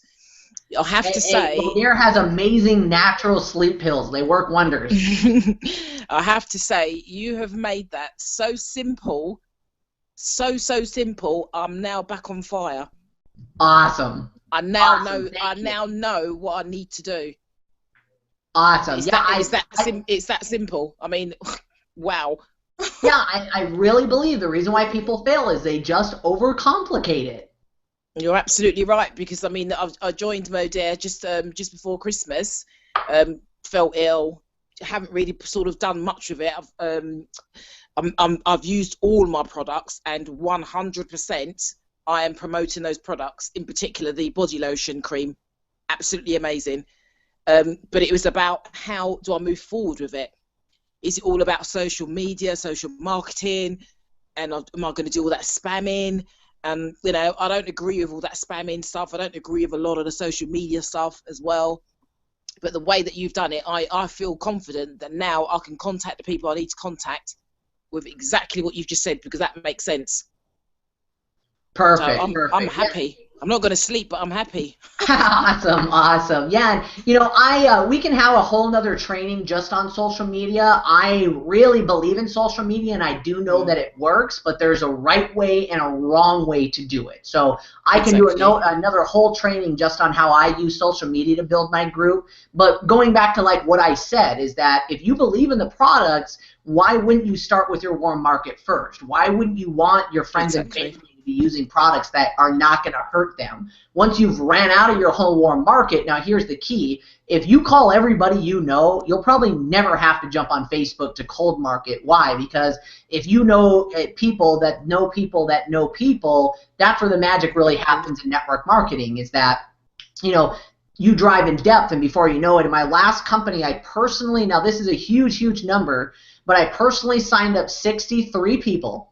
I have to say, Modere has amazing natural sleep pills. They work wonders. I have to say, you have made that so simple, so simple. I'm now back on fire. Awesome. I now know what I need to do. Awesome. It's that simple. I mean, wow. Yeah, I really believe the reason why people fail is they just overcomplicate it. You're absolutely right, because I mean, I joined Modere just before Christmas. Felt ill. Haven't really sort of done much of it. I've used all my products, and 100% I am promoting those products. In particular, the body lotion cream, absolutely amazing. But it was about how do I move forward with it? Is it all about social media, social marketing, and am I going to do all that spamming? And you know, I don't agree with all that spamming stuff. I don't agree with a lot of the social media stuff as well. But the way that you've done it, I feel confident that now I can contact the people I need to contact with exactly what you've just said, because that makes sense. Perfect. So I'm happy. Yeah. I'm not going to sleep, but I'm happy. Awesome. Yeah, you know, we can have a whole nother training just on social media. I really believe in social media, and I do know that it works, but there's a right way and a wrong way to do it. So I can do another whole training just on how I use social media to build my group. But going back to like what I said is that if you believe in the products, why wouldn't you start with your warm market first? Why wouldn't you want your friends and family be using products that are not going to hurt them? Once you've ran out of your whole warm market, now here's the key. If you call everybody you know, you'll probably never have to jump on Facebook to cold market. Why? Because if you know people that know people that know people, that's where the magic really happens in network marketing, is that, you know, you drive in depth, and before you know it, in my last company, I personally, now this is a huge number, but I personally signed up 63 people,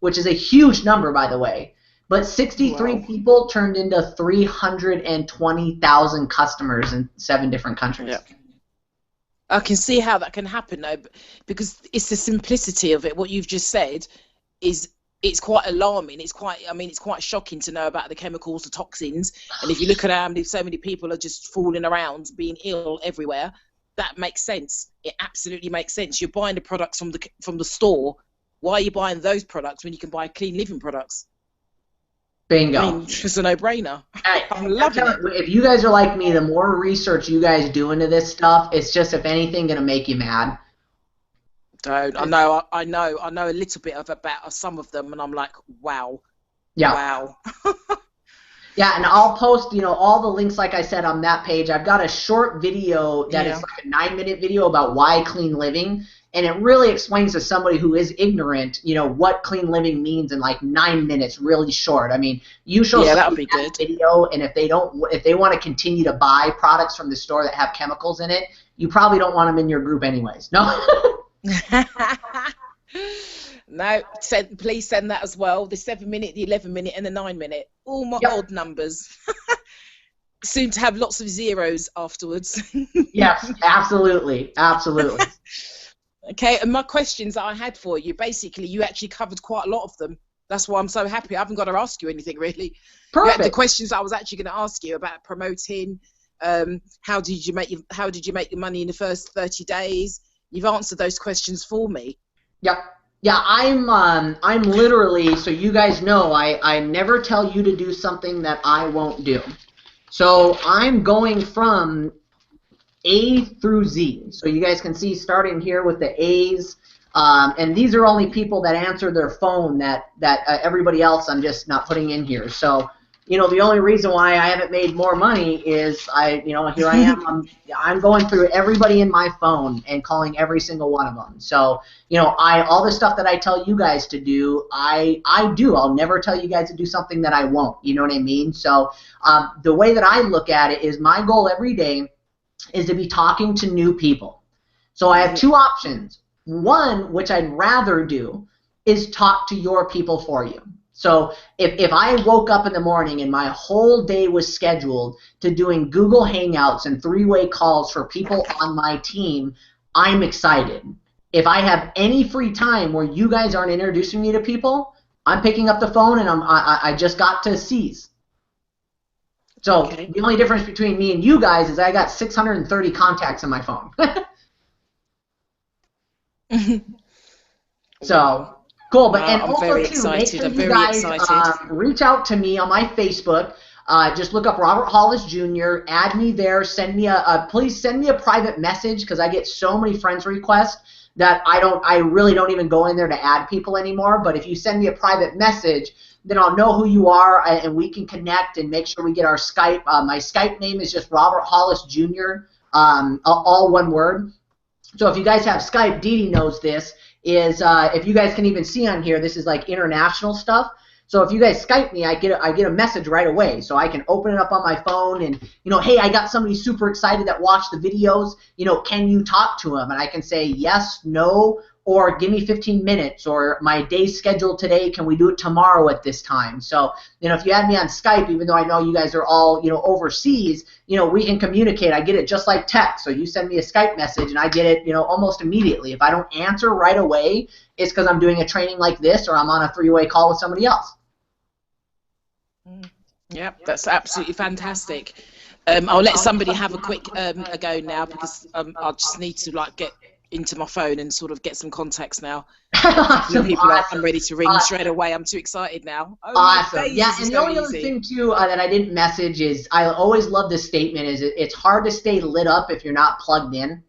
which is a huge number, by the way. But 63 people turned into 320,000 customers in 7 different countries. Yeah. I can see how that can happen, though, because it's the simplicity of it. What you've just said it's quite alarming. It's quite shocking to know about the chemicals, the toxins. And if you look around, if so many people are just falling around, being ill everywhere, that makes sense. It absolutely makes sense. You're buying the products from the store. Why are you buying those products when you can buy clean living products? Bingo. I mean, it's a no-brainer. I'm loving it. If you guys are like me, the more research you guys do into this stuff, it's just, if anything, going to make you mad. Don't. I know a little bit about some of them, and I'm like, wow. Yeah. Wow. Yeah, and I'll post, you know, all the links, like I said, on that page. I've got a short video that is like a 9-minute video about why clean living, and it really explains to somebody who is ignorant, you know, what clean living means in like 9 minutes, really short. I mean, you show somebody that video, and if they want to continue to buy products from the store that have chemicals in it, you probably don't want them in your group anyways. No. No, please send that as well. The 7-minute, the 11-minute, and the 9-minute. All my odd numbers. Soon to have lots of zeros afterwards. Yes, absolutely. Absolutely. Okay, and my questions that I had for you, basically, you actually covered quite a lot of them. That's why I'm so happy. I haven't got to ask you anything, really. Perfect. The questions I was actually going to ask you about promoting, how did you make the money in the first 30 days? You've answered those questions for me. Yep. Yeah, I'm literally, so you guys know, I never tell you to do something that I won't do. So I'm going from A through Z. So you guys can see starting here with the A's, and these are only people that answer their phone. That everybody else I'm just not putting in here. So the only reason why I haven't made more money is here I am. I'm going through everybody in my phone and calling every single one of them. So all the stuff that I tell you guys to do, I do. I'll never tell you guys to do something that I won't. You know what I mean? So the way that I look at it is my goal every day is to be talking to new people. So I have two options. One, which I'd rather do, is talk to your people for you. So if I woke up in the morning and my whole day was scheduled to doing Google Hangouts and three-way calls for people on my team, I'm excited. If I have any free time where you guys aren't introducing me to people, I'm picking up the phone and I just got to seize. So the only difference between me and you guys is I got 630 contacts in my phone. So cool, but and I'm also very too, make excited. sure I'm you very guys excited. reach out to me on my Facebook. Just look up Robert Hollis Jr. Add me there. Send me please send me a private message because I get so many friends requests that I really don't even go in there to add people anymore. But if you send me a private message, then I'll know who you are and we can connect and make sure we get our Skype. My Skype name is just Robert Hollis Jr. All one word. So if you guys have Skype, Dee Dee knows this, is if you guys can even see on here, this is like international stuff. So if you guys Skype me, I get a message right away. So I can open it up on my phone and, hey, I got somebody super excited that watched the videos. Can you talk to them? And I can say yes, no, or give me 15 minutes, or my day's scheduled today. Can we do it tomorrow at this time? So, if you add me on Skype, even though I know you guys are all, overseas, we can communicate. I get it just like text. So you send me a Skype message and I get it, almost immediately. If I don't answer right away, it's because I'm doing a training like this or I'm on a three-way call with somebody else. Yep, that's absolutely fantastic. I'll let somebody have a quick a go now because I just need to get into my phone and sort of get some contacts now. Awesome. I'm ready to ring straight away. I'm too excited now. Oh, awesome. Yeah, and the only other thing too that I didn't message is I always love this statement is it's hard to stay lit up if you're not plugged in.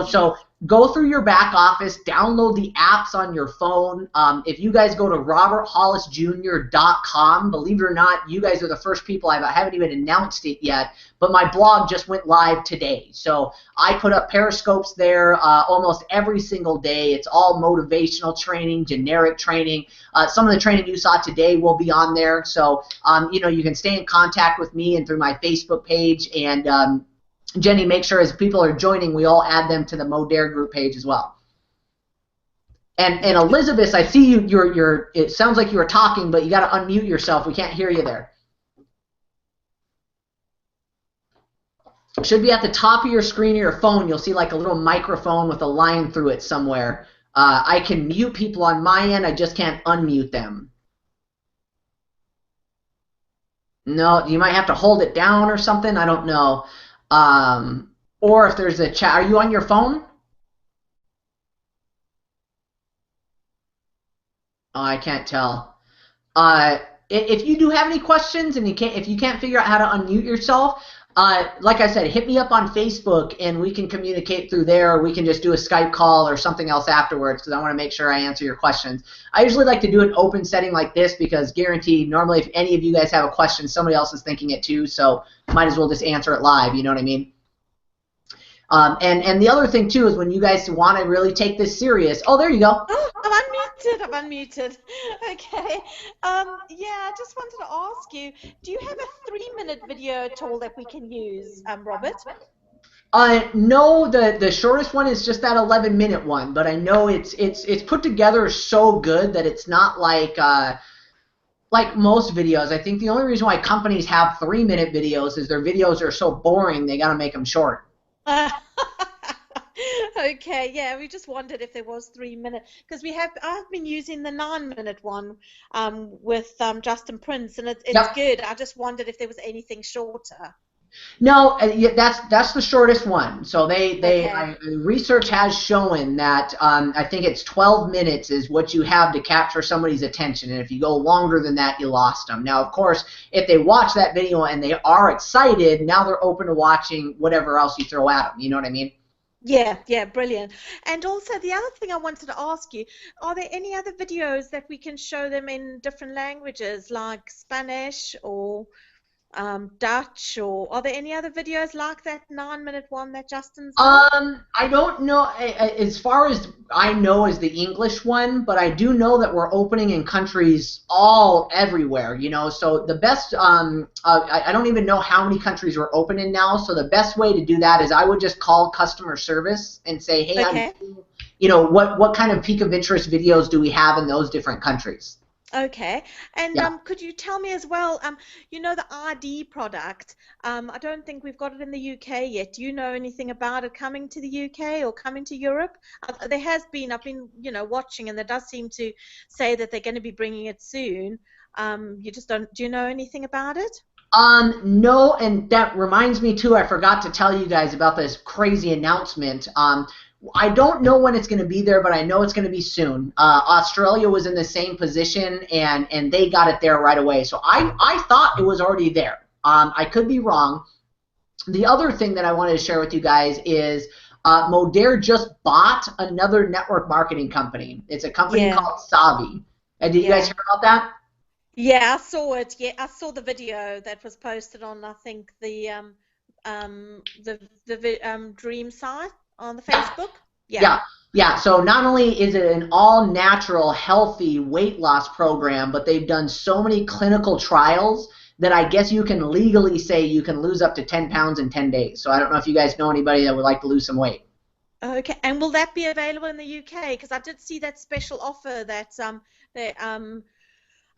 So go through your back office, download the apps on your phone. If you guys go to roberthollisjr.com, believe it or not, you guys are the first people. I haven't even announced it yet, but my blog just went live today. So I put up periscopes there almost every single day. It's all motivational training, generic training. Some of the training you saw today will be on there. So, you can stay in contact with me and through my Facebook page and Jenny, make sure as people are joining, we all add them to the Modere group page as well. And Elizabeth, I see you. It sounds like you were talking, but you got to unmute yourself. We can't hear you there. Should be at the top of your screen of your phone. You'll see like a little microphone with a line through it somewhere. I can mute people on my end. I just can't unmute them. No, you might have to hold it down or something. I don't know. Or if there's a chat, are you on your phone? Oh, I can't tell. If you do have any questions and if you can't figure out how to unmute yourself, like I said, hit me up on Facebook and we can communicate through there, or we can just do a Skype call or something else afterwards because I want to make sure I answer your questions. I usually like to do an open setting like this because guaranteed, normally if any of you guys have a question, somebody else is thinking it too, so might as well just answer it live, you know what I mean? And the other thing too is when you guys want to really take this serious. Oh, there you go. Oh, I'm unmuted. Okay. Yeah, I just wanted to ask you, do you have a 3-minute video at all that we can use, Robert? No, the shortest one is just that 11-minute one, but I know it's put together so good that it's not like most videos. I think the only reason why companies have 3-minute videos is their videos are so boring they got to make them short. Okay, yeah, we just wondered if there was 3 minutes because I've been using the 9-minute one with Justin Prince, and it's Yep. good. I just wondered if there was anything shorter. No, yeah, that's the shortest one. So Okay. research has shown that I think it's 12 minutes is what you have to capture somebody's attention, and if you go longer than that, you lost them. Now, of course, if they watch that video and they are excited, now they're open to watching whatever else you throw at them. You know what I mean? Yeah, yeah, brilliant. And also the other thing I wanted to ask you, are there any other videos that we can show them in different languages like Spanish or Dutch, or are there any other videos like that 9-minute one that Justin's done? I don't know as far as I know is the English one, but I do know that we're opening in countries all everywhere, you know. So the best, I don't even know how many countries we're open in now. So the best way to do that is I would just call customer service and say, hey, Okay. you know, what kind of peak of interest videos do we have in those different countries? Okay. And Yeah. could you tell me as well, you know, the RD product, I don't think we've got it in the UK yet. Do you know anything about it coming to the UK or coming to Europe? There has been, I've been, you know, watching, and there does seem to say that they're going to be bringing it soon. You just don't, do you know anything about it? No, and that reminds me too, I forgot to tell you guys about this crazy announcement. I don't know when it's going to be there, but I know it's going to be soon. Australia was in the same position, and they got it there right away. So I thought it was already there. I could be wrong. The other thing that I wanted to share with you guys is Modere just bought another network marketing company. It's a company Yeah, called Savi. And did you guys yeah. hear about that? Yeah, I saw it. Yeah, I saw the video that was posted on, I think, Dream site on the Facebook. Yeah. Yeah, yeah. So not only is it an all-natural, healthy weight loss program, but they've done so many clinical trials that I guess you can legally say you can lose up to 10 pounds in 10 days. So I don't know if you guys know anybody that would like to lose some weight. Okay. And will that be available in the UK? Because I did see that special offer that they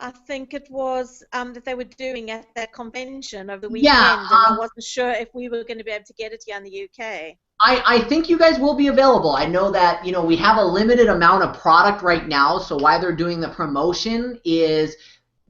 I think it was that they were doing at that convention over the Yeah, weekend, and I wasn't sure if we were going to be able to get it here in the UK. I think you guys will be available. I know that, you know, we have a limited amount of product right now, so why they're doing the promotion is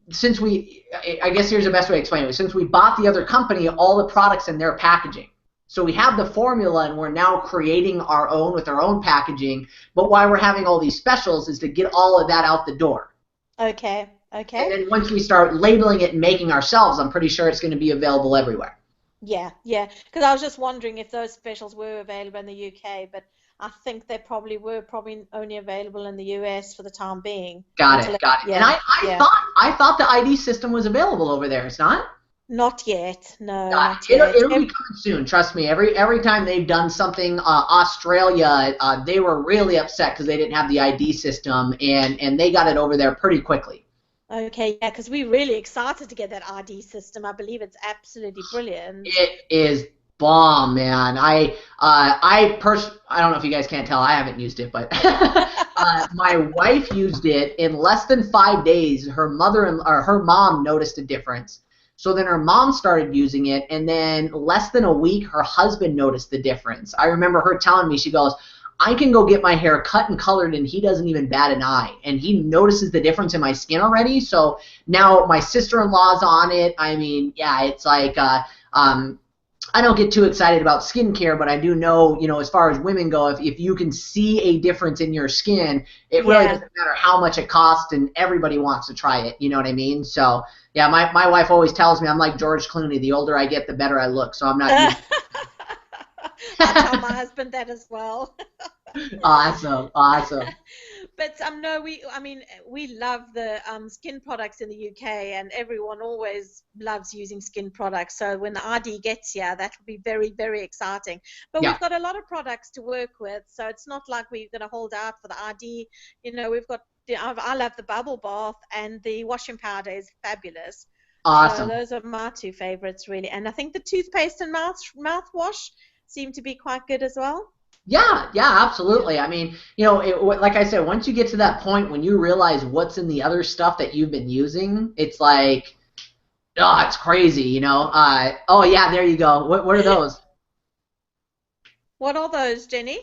since I guess here's the best way to explain it. Since we bought the other company, all the products in their packaging. So we have the formula and we're now creating our own with our own packaging, but why we're having all these specials is to get all of that out the door. Okay. And Okay. then once we start labeling it and making ourselves, I'm pretty sure it's going to be available everywhere. Yeah, yeah. Because I was just wondering if those specials were available in the UK, but I think they probably were probably only available in the US for the time being Got until it, got it. And yeah, yeah. I thought the ID system was available over there. It's not? Not yet. No, Got not it. yet. It'll be coming soon. Trust me. Every time they've done something, Australia, they were really upset because they didn't have the ID system, and they got it over there pretty quickly. Okay, yeah, because we're really excited to get that RD system. I believe it's absolutely brilliant. It is bomb, man. I don't know if you guys can't tell. I haven't used it, but my wife used it in less than 5 days. Her mom noticed a difference. So then her mom started using it, and then less than a week, her husband noticed the difference. I remember her telling me, she goes, I can go get my hair cut and colored, and he doesn't even bat an eye. And he notices the difference in my skin already. So now my sister-in-law's on it. I mean, yeah, it's like I don't get too excited about skincare, but I do know, you know, as far as women go, if you can see a difference in your skin, it really Yeah. doesn't matter how much it costs, and everybody wants to try it. You know what I mean? So, yeah, my wife always tells me I'm like George Clooney. The older I get, the better I look. So I'm not used. I tell my husband that as well. Awesome, awesome. But no, I mean, we love the skin products in the UK, and everyone always loves using skin products. So when the RD gets here, that will be very, very exciting. But Yeah, we've got a lot of products to work with, so it's not like we're going to hold out for the RD. You know, we've got I love the bubble bath, and the washing powder is fabulous. So awesome. those are my two favorites, really. And I think the toothpaste and mouthwash seem to be quite good as well. Yeah, yeah, Yeah. absolutely. I mean, you know, like I said, once you get to that point when you realize what's in the other stuff that you've been using, it's like, oh, it's crazy, you know. Oh yeah, there you go. What are those? What are those, Jenny?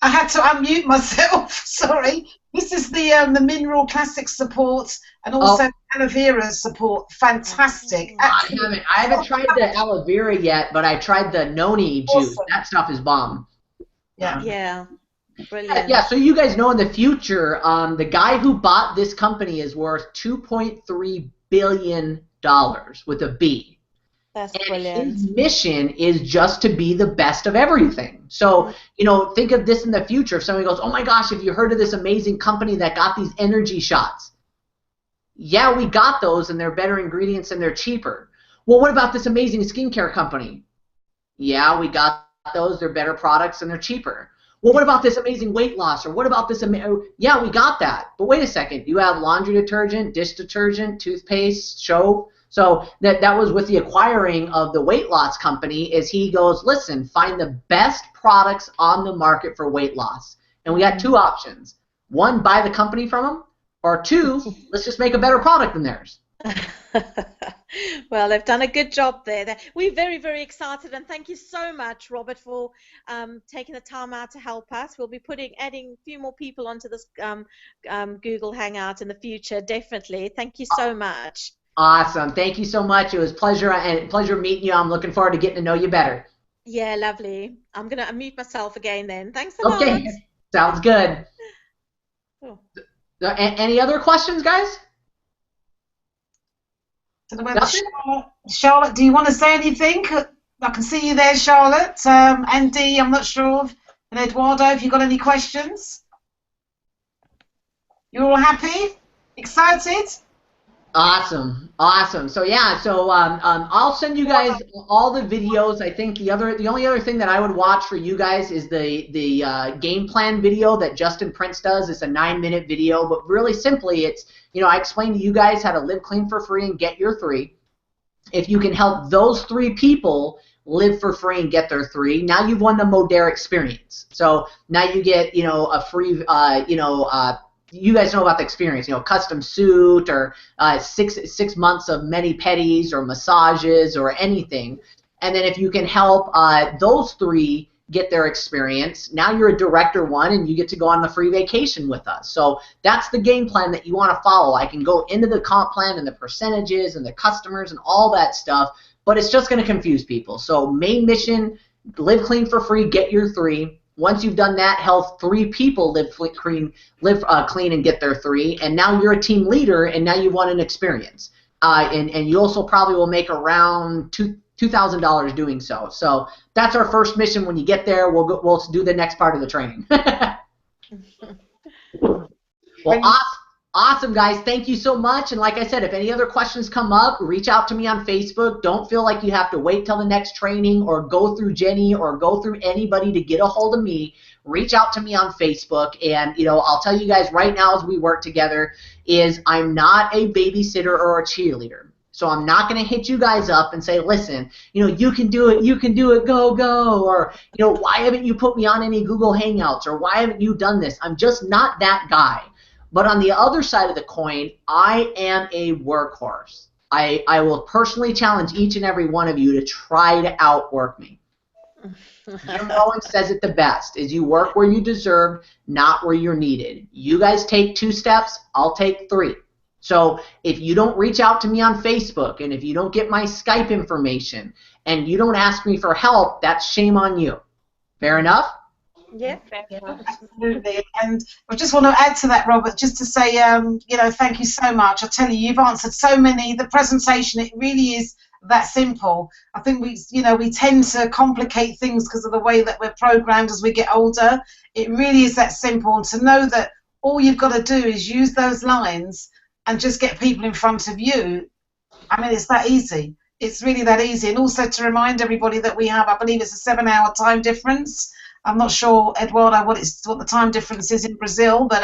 I had to unmute myself. Sorry. This is the mineral classic support and also aloe vera support. Fantastic. I haven't tried the aloe vera yet, but I tried the noni juice. Awesome. That stuff is bomb. Yeah. Yeah. Brilliant. Yeah, so you guys know in the future, the guy who bought this company is worth $2.3 billion with a B. That's And brilliant. his mission is just to be the best of everything. So, you know, think of this in the future. If somebody goes, oh my gosh, have you heard of this amazing company that got these energy shots? Yeah, we got those, and they're better ingredients and they're cheaper. Well, what about this amazing skincare company? Yeah, we got those. They're better products and they're cheaper. Well, what about this amazing weight loss? Or what about this? Yeah, we got that. But wait a second. You have laundry detergent, dish detergent, toothpaste, soap. So that was with the acquiring of the weight loss company. Is he goes, listen, find the best products on the market for weight loss. And we got two options. One, buy the company from them. Or two, let's just make a better product than theirs. Well, they've done a good job there. We're very, very excited, and thank you so much, Robert, for taking the time out to help us. We'll be adding a few more people onto this Google Hangout in the future, definitely. Thank you so much. Awesome. Thank you so much. It was pleasure meeting you. I'm looking forward to getting to know you better. Yeah, lovely. I'm going to unmute myself again then. Thanks a lot. Okay, sounds good. Oh. Any other questions, guys? Charlotte, do you want to say anything? I can see you there, Charlotte. Andy, I'm not sure. And Eduardo, have you got any questions? You're all happy? Excited? Awesome, awesome. So yeah, I'll send you guys all the videos. I think the only other thing that I would watch for you guys is the game plan video that Justin Prince does. It's a 9-minute video, but really simply, it's, you know, I explained to you guys how to live clean for free and get your 3. If you can help those 3 people live for free and get their 3, now you've won the Modere experience. So now you get, you know, a free, you guys know about the experience, you know, custom suit or 6 months of mani-pedis or massages or anything. And then if you can help those 3 get their experience, now you're a director 1 and you get to go on the free vacation with us. So that's the game plan that you want to follow. I can go into the comp plan and the percentages and the customers and all that stuff, but it's just going to confuse people. So main mission, live clean for free, get your 3. Once you've done that, help 3 people live clean and get their 3, and now you're a team leader, and now you've won an experience. And you also probably will make around $2,000 doing so. So that's our first mission. When you get there, we'll do the next part of the training. Well, awesome, guys. Thank you so much. And like I said, if any other questions come up, reach out to me on Facebook. Don't feel like you have to wait till the next training or go through Jenny or go through anybody to get a hold of me. Reach out to me on Facebook. And, you know, I'll tell you guys right now as we work together is I'm not a babysitter or a cheerleader. So I'm not going to hit you guys up and say, listen, you know, you can do it, go, go. Or, you know, why haven't you put me on any Google Hangouts? Or why haven't you done this? I'm just not that guy. But on the other side of the coin, I am a workhorse. I will personally challenge each and every one of you to try to outwork me. Jim Rohn says it the best, is you work where you deserve, not where you're needed. You guys take 2 steps, I'll take 3. So if you don't reach out to me on Facebook, and if you don't get my Skype information, and you don't ask me for help, that's shame on you. Fair enough? Yeah, absolutely. And I just want to add to that, Robert, just to say, you know, thank you so much. I tell you, you've answered so many. The presentation, it really is that simple. I think we tend to complicate things because of the way that we're programmed as we get older. It really is that simple. And to know that all you've got to do is use those lines and just get people in front of you. I mean, it's that easy. It's really that easy. And also to remind everybody that we have, I believe it's a 7-hour time difference. I'm not sure, Eduardo, what the time difference is in Brazil, but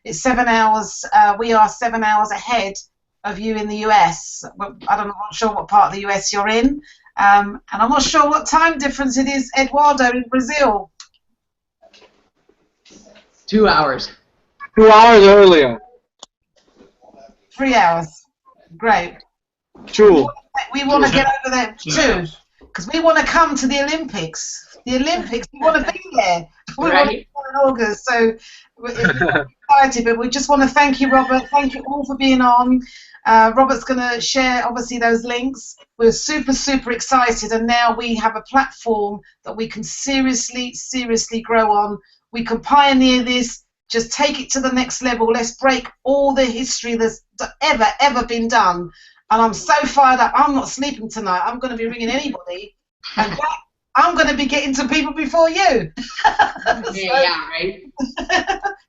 it's 7 hours. We are 7 hours ahead of you in the US. I'm not sure what part of the US you're in, and I'm not sure what time difference it is, Eduardo, in Brazil. 2 hours. 2 hours earlier. 3 hours. Great. 2. We want to get over there, 2, because we want to come to the Olympics. The Olympics, we want to be there. We Right. want it in August, so we're excited. But we just want to thank you, Robert. Thank you all for being on. Robert's going to share, obviously, those links. We're super, super excited, and now we have a platform that we can seriously, seriously grow on. We can pioneer this, just take it to the next level. Let's break all the history that's ever been done. And I'm so fired up. I'm not sleeping tonight. I'm going to be ringing anybody. And Jack, I'm going to be getting to people before you. Yeah, right.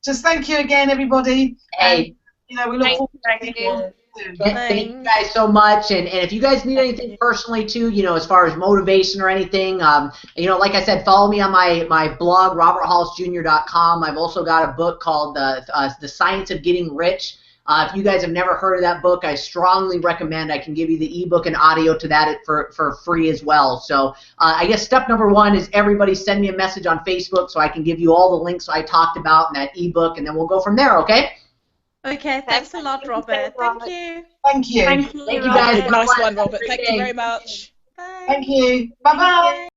Just thank you again, everybody. Hey. And, we look forward to seeing you soon. Thank you guys so much, and if you guys need anything personally too, as far as motivation or anything, like I said, follow me on my blog, roberthollisjr.com. I've also got a book called The Science of Getting Rich. If you guys have never heard of that book, I strongly recommend. I can give you the ebook and audio to that for free as well. So I guess step number one is everybody send me a message on Facebook so I can give you all the links I talked about in that ebook, and then we'll go from there, okay? Okay, thanks a lot, Robert. Thank you. Thank you. Thank you guys. Nice one, Robert. Thank you very much. Bye. Thank you. Bye-bye.